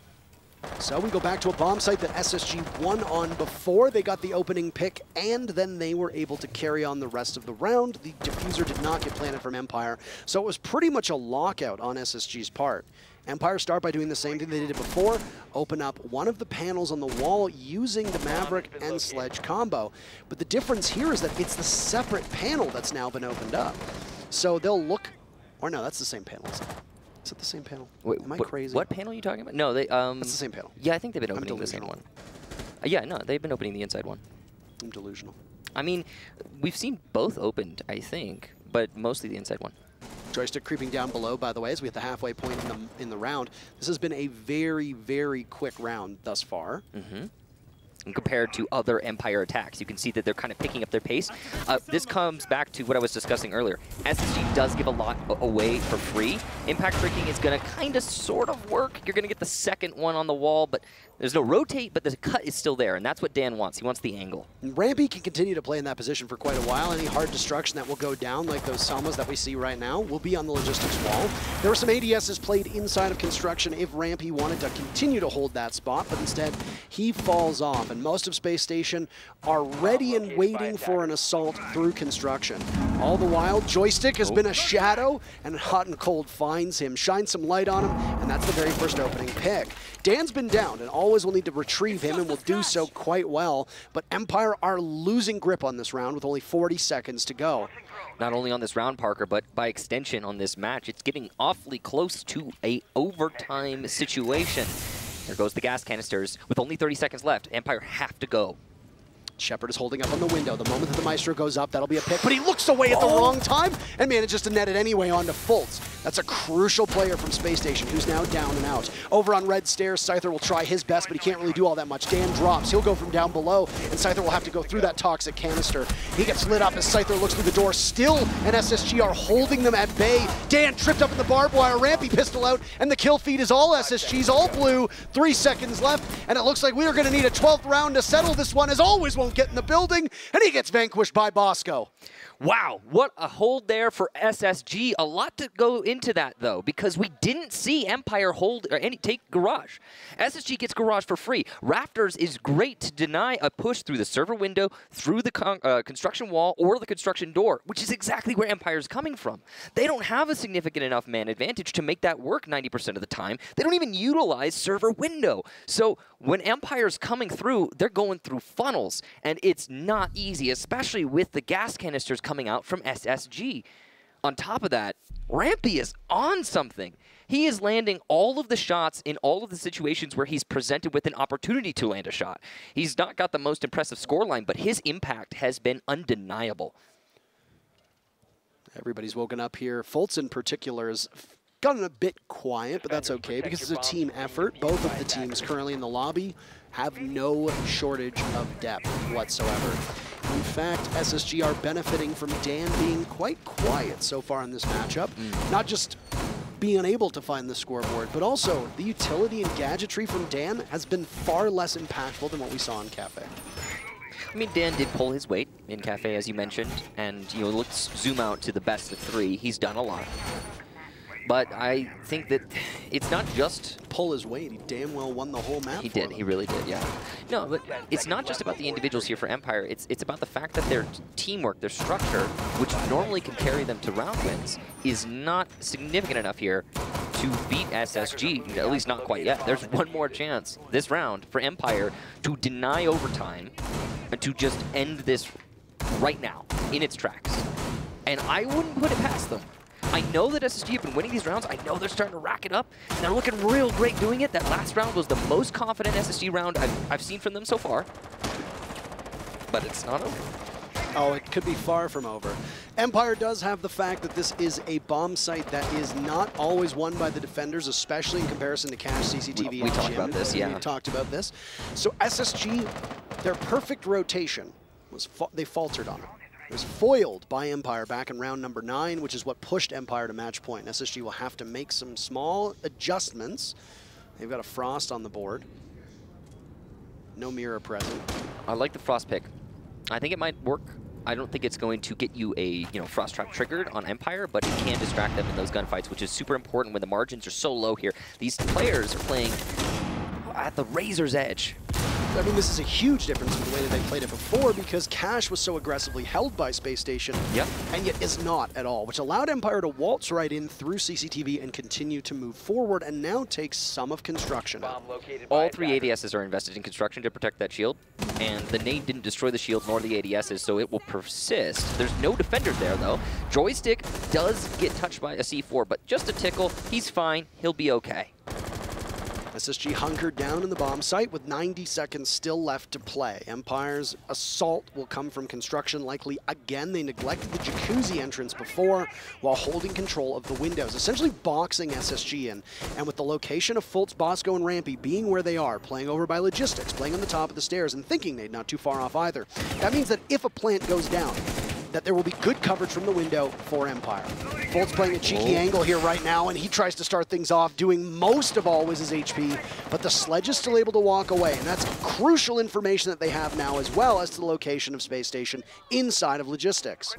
So we go back to a bomb site that SSG won on before they got the opening pick, and then they were able to carry on the rest of the round. The diffuser did not get planted from Empire, so it was pretty much a lockout on SSG's part. Empire start by doing the same thing they did before, open up one of the panels on the wall using the Maverick and Sledge combo. But the difference here is that it's the separate panel that's now been opened up. So they'll look, or no, that's the same panel, isn't it? Is it the same panel? Wait, am I crazy? What panel are you talking about? No, they. That's the same panel. Yeah, I think they've been opening the same one. Yeah, no, they've been opening the inside one. I'm delusional. I mean, we've seen both opened, I think, but mostly the inside one. JoyStiCK creeping down below, by the way, as we hit the halfway point in the round. This has been a very, very quick round thus far. Mm-hmm. And compared to other Empire attacks, you can see that they're kind of picking up their pace. This comes back to what I was discussing earlier. SSG does give a lot away for free. Impact tricking is going to kind of sort of work. You're going to get the second one on the wall, but there's no rotate, but the cut is still there, and that's what Dan wants. He wants the angle. Rampy can continue to play in that position for quite a while. Any hard destruction that will go down, like those Samas that we see right now, will be on the logistics wall. There were some ADSs played inside of construction if Rampy wanted to continue to hold that spot, but instead he falls off. And most of Space Station are ready and waiting for an assault through construction. All the while, JoyStiCK has been a shadow, and Hotancold finds him, shines some light on him, and that's the very first opening pick. Dan's been down, and Always will need to retrieve him, and will do so quite well, but Empire are losing grip on this round with only 40 seconds to go. Not only on this round, Parker, but by extension on this match, it's getting awfully close to a overtime situation. There goes the gas canisters. With only 30 seconds left, Empire have to go. ShepparD is holding up on the window. The moment that the Maestro goes up, that'll be a pick, but he looks away at the wrong time and manages to net it anyway onto Fultz. That's a crucial player from Space Station who's now down and out. Over on red stairs, Scyther will try his best, but he can't really do all that much. Dan drops. He'll go from down below, and Scyther will have to go through that toxic canister. He gets lit up as Scyther looks through the door. Still, and SSG are holding them at bay. Dan tripped up in the barbed wire. Rampy pistol out, and the kill feed is all SSG's, all blue. 3 seconds left, and it looks like we are going to need a 12th round to settle this one, as Always won't get in the building, and he gets vanquished by Bosco. Wow, what a hold there for SSG. A lot to go into that, though, because we didn't see Empire hold or take Garage. SSG gets Garage for free. Rafters is great to deny a push through the server window, through the construction wall, or the construction door, which is exactly where Empire's coming from. They don't have a significant enough man advantage to make that work 90% of the time. They don't even utilize server window. So when Empire's coming through, they're going through funnels, and it's not easy, especially with the gas canisters coming out from SSG. On top of that, Rampy is on something. He is landing all of the shots in all of the situations where he's presented with an opportunity to land a shot. He's not got the most impressive scoreline, but his impact has been undeniable. Everybody's woken up here. Fultz in particular has gotten a bit quiet, but that's okay because it's a team effort. Both of the teams currently in the lobby have no shortage of depth whatsoever. In fact, SSG are benefiting from Dan being quite quiet so far in this matchup. Not just being unable to find the scoreboard, but also the utility and gadgetry from Dan has been far less impactful than what we saw in Cafe. I mean, Dan did pull his weight in Cafe, as you mentioned, and let's zoom out to the best of 3. He's done a lot. But I think that it's not just pull his weight. He damn well won the whole map. He did. He really did. Yeah. No, but it's not just about the individuals here for Empire. It's about the fact that their teamwork, their structure, which normally can carry them to round wins, is not significant enough here to beat SSG. At least not quite yet. There's one more chance this round for Empire to deny overtime and to just end this right now in its tracks. And I wouldn't put it past them. I know that SSG have been winning these rounds. I know they're starting to rack it up, and they're looking real great doing it. That last round was the most confident SSG round I've seen from them so far. But it's not over. Oh, it could be far from over. Empire does have the fact that this is a bomb site that is not always won by the defenders, especially in comparison to Cash, CCTV, we talked about this, yeah. We talked about this. So SSG, their perfect rotation was they faltered on it. It was foiled by Empire back in round number 9, which is what pushed Empire to match point. SSG will have to make some small adjustments. They've got a Frost on the board. No mirror present. I like the Frost pick. I think it might work. I don't think it's going to get you a Frost Trap triggered on Empire, but it can distract them in those gunfights, which is super important when the margins are so low here. These players are playing at the razor's edge. I mean, this is a huge difference from the way that they played it before because Cash was so aggressively held by Space Station, and yet is not at all, which allowed Empire to waltz right in through CCTV and continue to move forward and now take some of construction. All 3 ADSs are invested in construction to protect that shield, and the nade didn't destroy the shield nor the ADSs, so it will persist. There's no defender there, though. JoyStiCK does get touched by a C4, but just a tickle. He's fine. He'll be okay. SSG hunkered down in the bomb site with 90 seconds still left to play. Empire's assault will come from construction likely again. They neglected the jacuzzi entrance before while holding control of the windows, essentially boxing SSG in. And with the location of Fultz, Bosco, and Rampy being where they are, playing over by JoyStiCK, playing on the top of the stairs, and Thinkingnade not too far off either, that means that if a plant goes down, that there will be good coverage from the window for Empire. Fultz playing a cheeky angle here right now, and he tries to start things off, doing most of Always his HP, but the sledge is still able to walk away, and that's crucial information that they have now, as well as to the location of Space Station inside of JoyStiCK.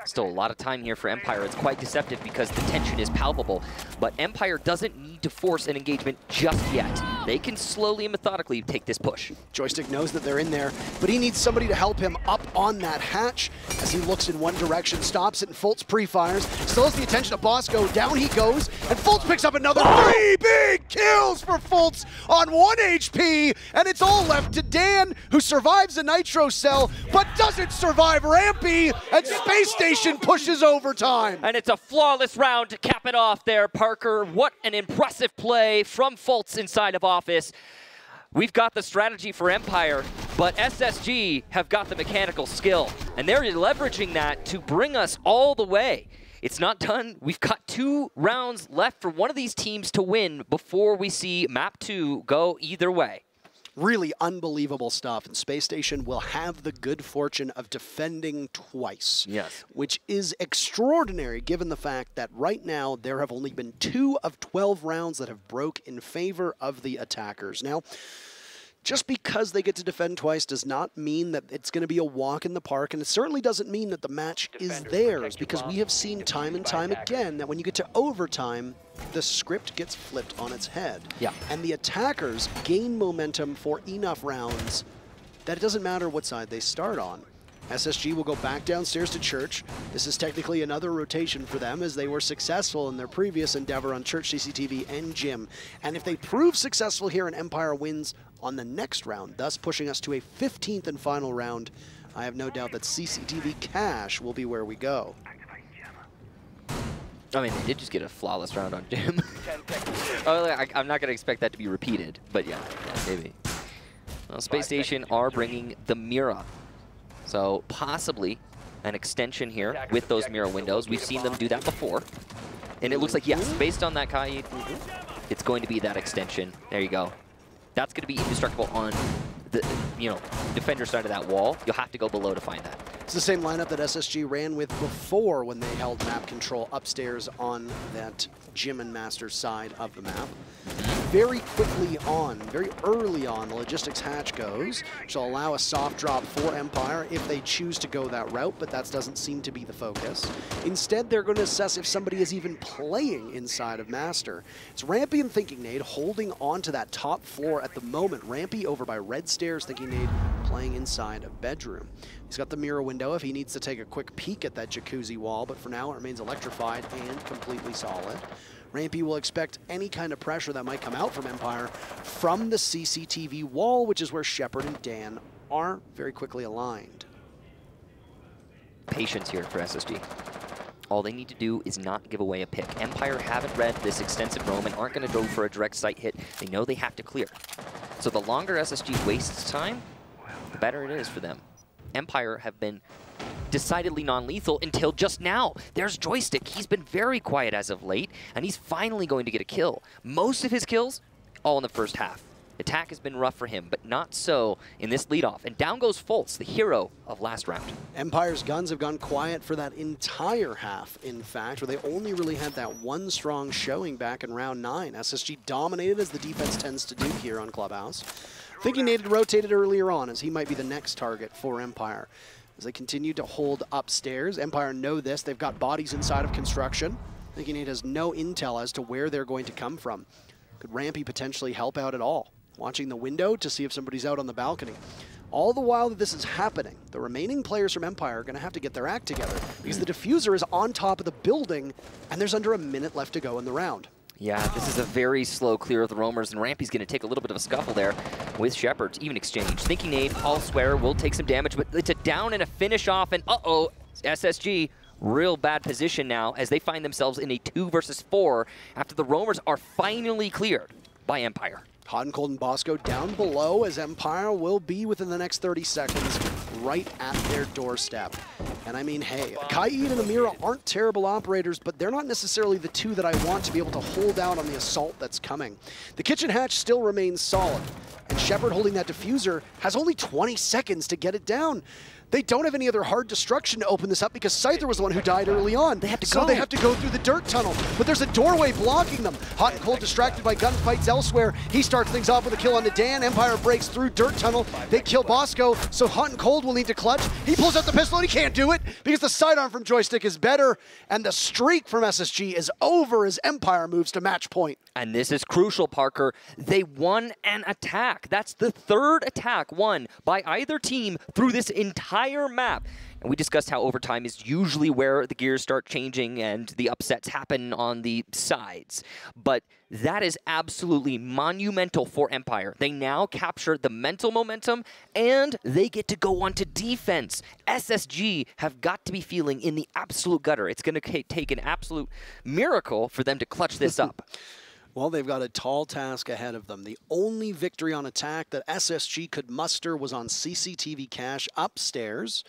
Still a lot of time here for Empire. It's quite deceptive because the tension is palpable, but Empire doesn't need to force an engagement just yet. They can slowly and methodically take this push. JoyStiCK knows that they're in there, but he needs somebody to help him up on that hatch as he looks in one direction, stops it, and Fultz pre-fires. Still has the attention of Bosco. Down he goes, and Fultz picks up another 3 big kills for Fultz on 1 HP, and it's all left to Dan, who survives a nitro cell, but doesn't survive Rampy, and Space Station pushes overtime. And it's a flawless round to cap it off there, Parker. What an impressive play from Fultz inside of Office. We've got the strategy for Empire, but SSG have got the mechanical skill, and they're leveraging that to bring us all the way. It's not done. We've got 2 rounds left for one of these teams to win before we see Map 2 go either way. Really unbelievable stuff, and Space Station will have the good fortune of defending twice. Yes. Which is extraordinary given the fact that right now there have only been 2 of 12 rounds that have broke in favor of the attackers. Now, just because they get to defend twice does not mean that it's going to be a walk in the park, and it certainly doesn't mean that the match is theirs, because we have seen time and time again that when you get to overtime, the script gets flipped on its head. Yeah. And the attackers gain momentum for enough rounds that it doesn't matter what side they start on. SSG will go back downstairs to Church. This is technically another rotation for them as they were successful in their previous endeavor on Church, CCTV, and Gym. And if they prove successful here and Empire wins on the next round, thus pushing us to a 15th and final round, I have no doubt that CCTV Cash will be where we go. I mean, they did just get a flawless round on Gym. I'm not going to expect that to be repeated, but yeah maybe. Well, Space Station are bringing the Mira. So possibly an extension here with those mirror windows. We've seen them do that before. And it looks like, yes, based on that Kaid, it's going to be that extension. There you go. That's going to be indestructible on the defender side of that wall. You'll have to go below to find that. It's the same lineup that SSG ran with before when they held map control upstairs on that Gym and Master side of the map. Very quickly on, very early on, the JoyStiCK's hatch goes, which will allow a soft drop for Empire if they choose to go that route, but that doesn't seem to be the focus. Instead, they're going to assess if somebody is even playing inside of Master. It's Rampy and Thinkingnade holding on to that top floor at the moment. Rampy over by red stairs, Thinkingnade playing inside of bedroom. He's got the mirror window if he needs to take a quick peek at that jacuzzi wall, but for now it remains electrified and completely solid. Rampy will expect any kind of pressure that might come out from Empire from the CCTV wall, which is where ShepparD and Dan are very quickly aligned. Patience here for SSG. All they need to do is not give away a pick. Empire haven't read this extensive roam and aren't going to go for a direct site hit. They know they have to clear. So the longer SSG wastes time, the better it is for them. Empire have been decidedly non-lethal until just now. There's JoyStiCK. He's been very quiet as of late, and he's finally going to get a kill. Most of his kills, all in the first half. Attack has been rough for him, but not so in this leadoff. And down goes Fultz, the hero of last round. Empire's guns have gone quiet for that entire half, in fact, where they only really had that one strong showing back in round 9. SSG dominated as the defense tends to do here on Clubhouse. Thinkingnade rotated earlier on as he might be the next target for Empire. As they continue to hold upstairs, Empire know this. They've got bodies inside of construction. Thinkingnade has no intel as to where they're going to come from. Could Rampy potentially help out at all? watching the window to see if somebody's out on the balcony. All the while that this is happening, the remaining players from Empire are going to have to get their act together because the diffuser is on top of the building and there's under a minute left to go in the round. Yeah, this is a very slow clear of the roamers, and Rampy's going to take a little bit of a scuffle there with ShepparD to even exchange. Thinkingnade, I'll swear, will take some damage, but it's a down and a finish off, and uh-oh, SSG, real bad position now as they find themselves in a 2 versus 4 after the roamers are finally cleared by Empire. Hotancold and Bosco down below as Empire will be within the next 30 seconds right at their doorstep. And I mean, hey, Kaid and Amira aren't terrible operators, but they're not necessarily the two that I want to be able to hold out on the assault that's coming. The kitchen hatch still remains solid, and ShepparD holding that diffuser has only 20 seconds to get it down. They don't have any other hard destruction to open this up because Scyther was the one who died early on. They have to go. They have to go through the dirt tunnel, but there's a doorway blocking them. Hotancold distracted by gunfights elsewhere. He starts things off with a kill onto Dan. Empire breaks through dirt tunnel. They kill Bosco, so Hotancold will need to clutch. He pulls out the pistol and he can't do it because the sidearm from JoyStiCK is better, and the streak from SSG is over as Empire moves to match point. And this is crucial, Parker. They won an attack. That's the third attack won by either team through this entire map. And we discussed how overtime is usually where the gears start changing and the upsets happen on the sides. But that is absolutely monumental for Empire. They now capture the mental momentum and they get to go on to defense. SSG have got to be feeling in the absolute gutter. It's going to take an absolute miracle for them to clutch this up. Well, they've got a tall task ahead of them. The only victory on attack that SSG could muster was on CCTV cache upstairs.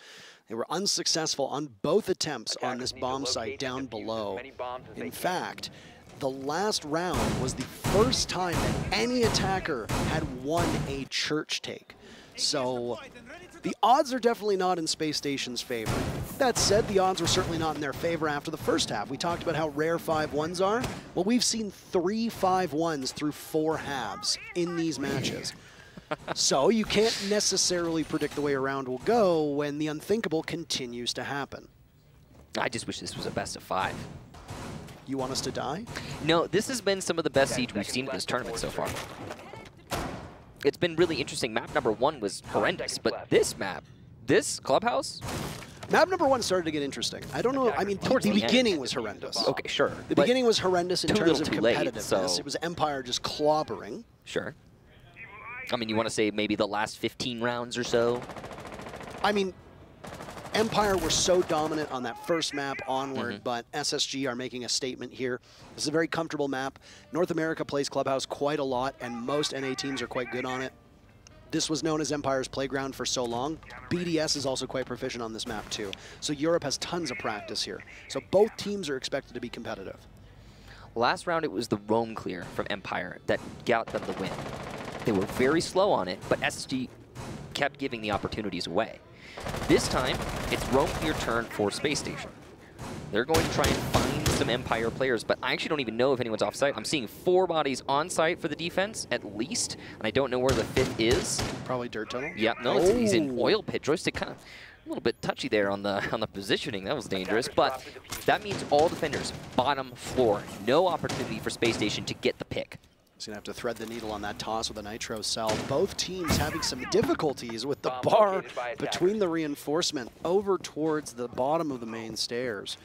They were unsuccessful on both attempts on this bomb site down below. In fact, the last round was the first time that any attacker had won a church take. So the odds are definitely not in Space Station's favor. That said, the odds were certainly not in their favor after the first half. We talked about how rare 5-1s are. Well, we've seen 3 5-1s through 4 halves in these matches. So you can't necessarily predict the way a round will go when the unthinkable continues to happen. I just wish this was a best of 5. You want us to die? No, this has been some of the best Siege we've seen in this tournament so far. It's been really interesting. Map number 1 was horrendous, but this map, this Clubhouse? Map number 1 started to get interesting. I don't know, I mean, the beginning was horrendous. Okay, sure. The beginning was horrendous in terms of competitiveness. Late, so it was Empire just clobbering. Sure. I mean, you want to say maybe the last 15 rounds or so? I mean, Empire were so dominant on that first map onward, but SSG are making a statement here. This is a very comfortable map. North America plays Clubhouse quite a lot, and most NA teams are quite good on it. This was known as Empire's playground for so long. BDS is also quite proficient on this map too. So Europe has tons of practice here. So both teams are expected to be competitive. Last round, it was the roam clear from Empire that got them the win. They were very slow on it, but SSG kept giving the opportunities away. This time, it's roam clear turn for Space Station. They're going to try and find some Empire players, but I actually don't even know if anyone's off site. I'm seeing 4 bodies on site for the defense, at least, and I don't know where the 5th is. Probably dirt tunnel? Yep, no, he's in oil pit. JoyStiCK kind of a little bit touchy there on the positioning. That was dangerous, but that means all defenders, bottom floor. No opportunity for Space Station to get the pick. He's going to have to thread the needle on that toss with a nitro cell. Both teams having some difficulties with the bar between the reinforcement over towards the bottom of the main stairs.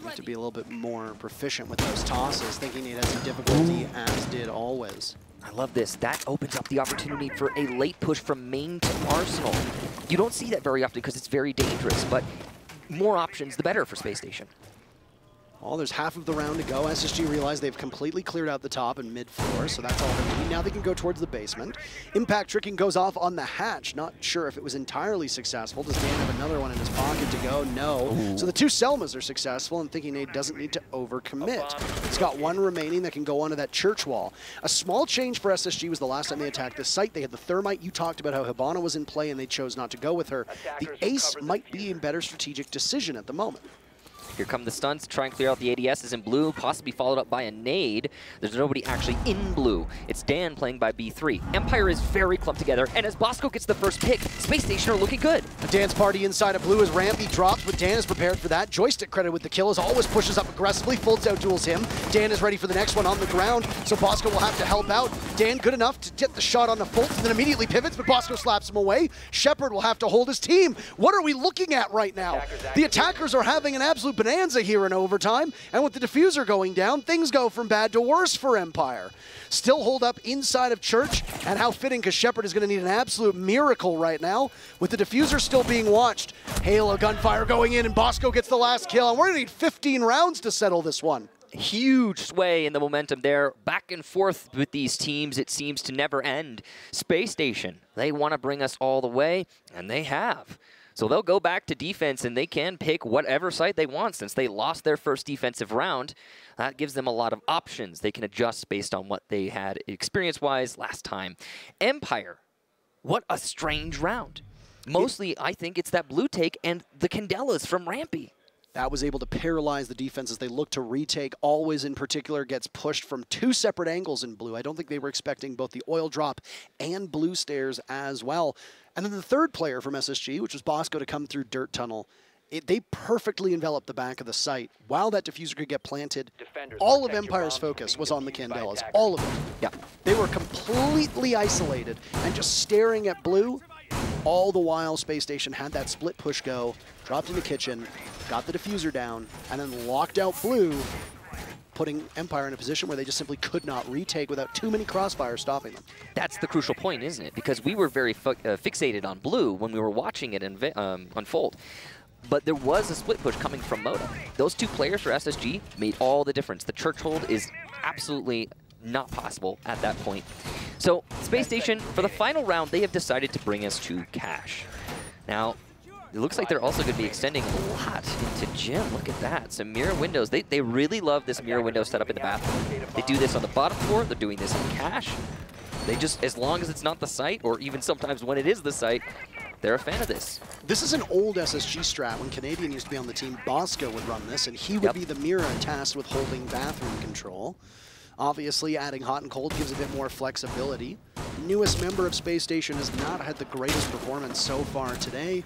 Need to be a little bit more proficient with those tosses. Thinkingnade had some difficulty, as did Always. I love this. That opens up the opportunity for a late push from main to Arsenal. You don't see that very often because it's very dangerous, but more options, the better for Space Station. Well, there's half of the round to go. SSG realized they've completely cleared out the top and mid-floor, so that's all they need. Now they can go towards the basement. Impact tricking goes off on the hatch. Not sure if it was entirely successful. Does Dan have another one in his pocket to go? No. Ooh. So the 2 Selmas are successful, and Thinkingnade doesn't need to overcommit. It's got 1 remaining that can go onto that church wall. A small change for SSG was the last time they attacked this site. They had the Thermite. You talked about how Hibana was in play, and they chose not to go with her. The Ace might be a better strategic decision at the moment. Here come the stunts to try and clear out the ADSs in blue, possibly followed up by a nade. There's nobody actually in blue. It's Dan playing by B3. Empire is very clumped together, and as Bosco gets the first pick, Space Station are looking good. Dan's party inside of blue as Rampy drops, but Dan is prepared for that. JoyStiCK credited with the kill as always pushes up aggressively. Fultz out-duels him. Dan is ready for the next one on the ground, so Bosco will have to help out. Dan good enough to get the shot on the Fultz, and then immediately pivots, but Bosco slaps him away. ShepparD will have to hold his team. What are we looking at right now? The attackers are having an absolute bonanza here in overtime, and with the diffuser going down, things go from bad to worse for Empire. Still hold up inside of Church, and how fitting, because ShepparD is going to need an absolute miracle right now, with the diffuser still being watched. Halo gunfire going in, and Bosco gets the last kill, and we're going to need 15 rounds to settle this one. Huge sway in the momentum there. Back and forth with these teams, it seems to never end. Space Station, they want to bring us all the way, and they have. So they'll go back to defense, and they can pick whatever site they want since they lost their first defensive round. That gives them a lot of options. They can adjust based on what they had experience-wise last time. Empire, what a strange round. Mostly, I think it's that blue take and the Candelas from Rampy. That was able to paralyze the defense as they look to retake. Always, in particular, gets pushed from two separate angles in blue. I don't think they were expecting both the oil drop and blue stairs as well. And then the third player from SSG, which was Bosco, to come through Dirt Tunnel. They perfectly enveloped the back of the site. While that diffuser could get planted, all of Empire's focus was on the Candelas. All of it. Yeah. They were completely isolated and just staring at blue. All the while, Space Station had that split push go, dropped into kitchen, got the diffuser down, and then locked out blue, putting Empire in a position where they just simply could not retake without too many crossfires stopping them. That's the crucial point, isn't it? Because we were very fixated on blue when we were watching it unfold. But there was a split push coming from Moda. Those two players for SSG made all the difference. The church hold is absolutely not possible at that point. So Space Station, for the final round, they have decided to bring us to cash. Now, it looks like they're also going to be extending a lot into gym. Look at that. Some mirror windows. They really love this mirror window setup in the bathroom. They do this on the bottom floor. They're doing this in cash. They just, as long as it's not the site, or even sometimes when it is the site, they're a fan of this. This is an old SSG strat. When Canadian used to be on the team, Bosco would run this, and he would be the mirror tasked with holding bathroom control. Obviously, adding hot and cold gives a bit more flexibility. Newest member of Space Station has not had the greatest performance so far today.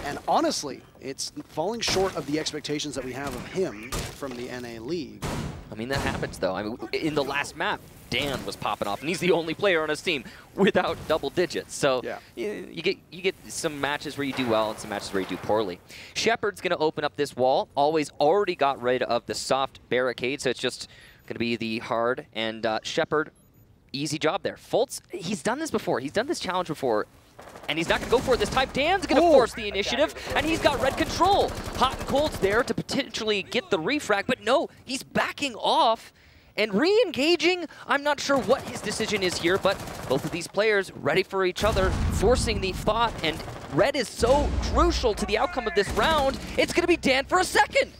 And honestly, it's falling short of the expectations that we have of him from the NA League. I mean, that happens, though. I mean, in the last map, Dan was popping off, and he's the only player on his team without double digits. So you get some matches where you do well and some matches where you do poorly. ShepparD's going to open up this wall. Always already got rid of the soft barricade, so it's just going to be the hard, and ShepparD, easy job there. Fultz, he's done this before. He's done this challenge before, and he's not going to go for it this time. Dan's going to force the initiative, and he's got red control. Hot and Cold's there to potentially get the refrag, but no, he's backing off and re-engaging. I'm not sure what his decision is here, but both of these players ready for each other, forcing the thought, and red is so crucial to the outcome of this round. It's going to be Dan for a second.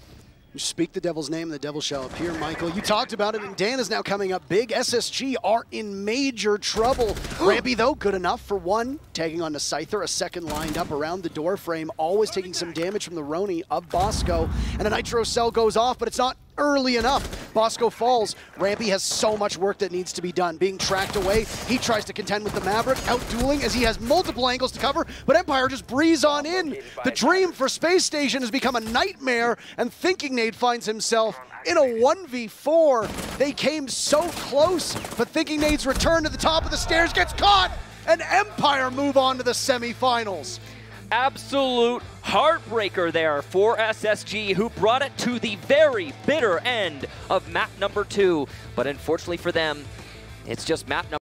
You speak the devil's name, the devil shall appear, Michael. You talked about it, and Dan is now coming up big. SSG are in major trouble. Rampy, though, good enough for one, tagging on to Scyther, a second lined up around the door frame, always taking some damage from the Roni of Bosco. And a Nitro Cell goes off, but it's not early enough. Bosco falls. Rampy has so much work that needs to be done. Being tracked away, he tries to contend with the Maverick, out-dueling as he has multiple angles to cover, but Empire just breeze on in. The dream for Space Station has become a nightmare, and Thinkingnade finds himself in a 1v4. They came so close, but Thinkingade's return to the top of the stairs gets caught, and Empire move on to the semifinals. Absolute heartbreaker there for SSG, who brought it to the very bitter end of map number 2. But unfortunately for them, it's just map number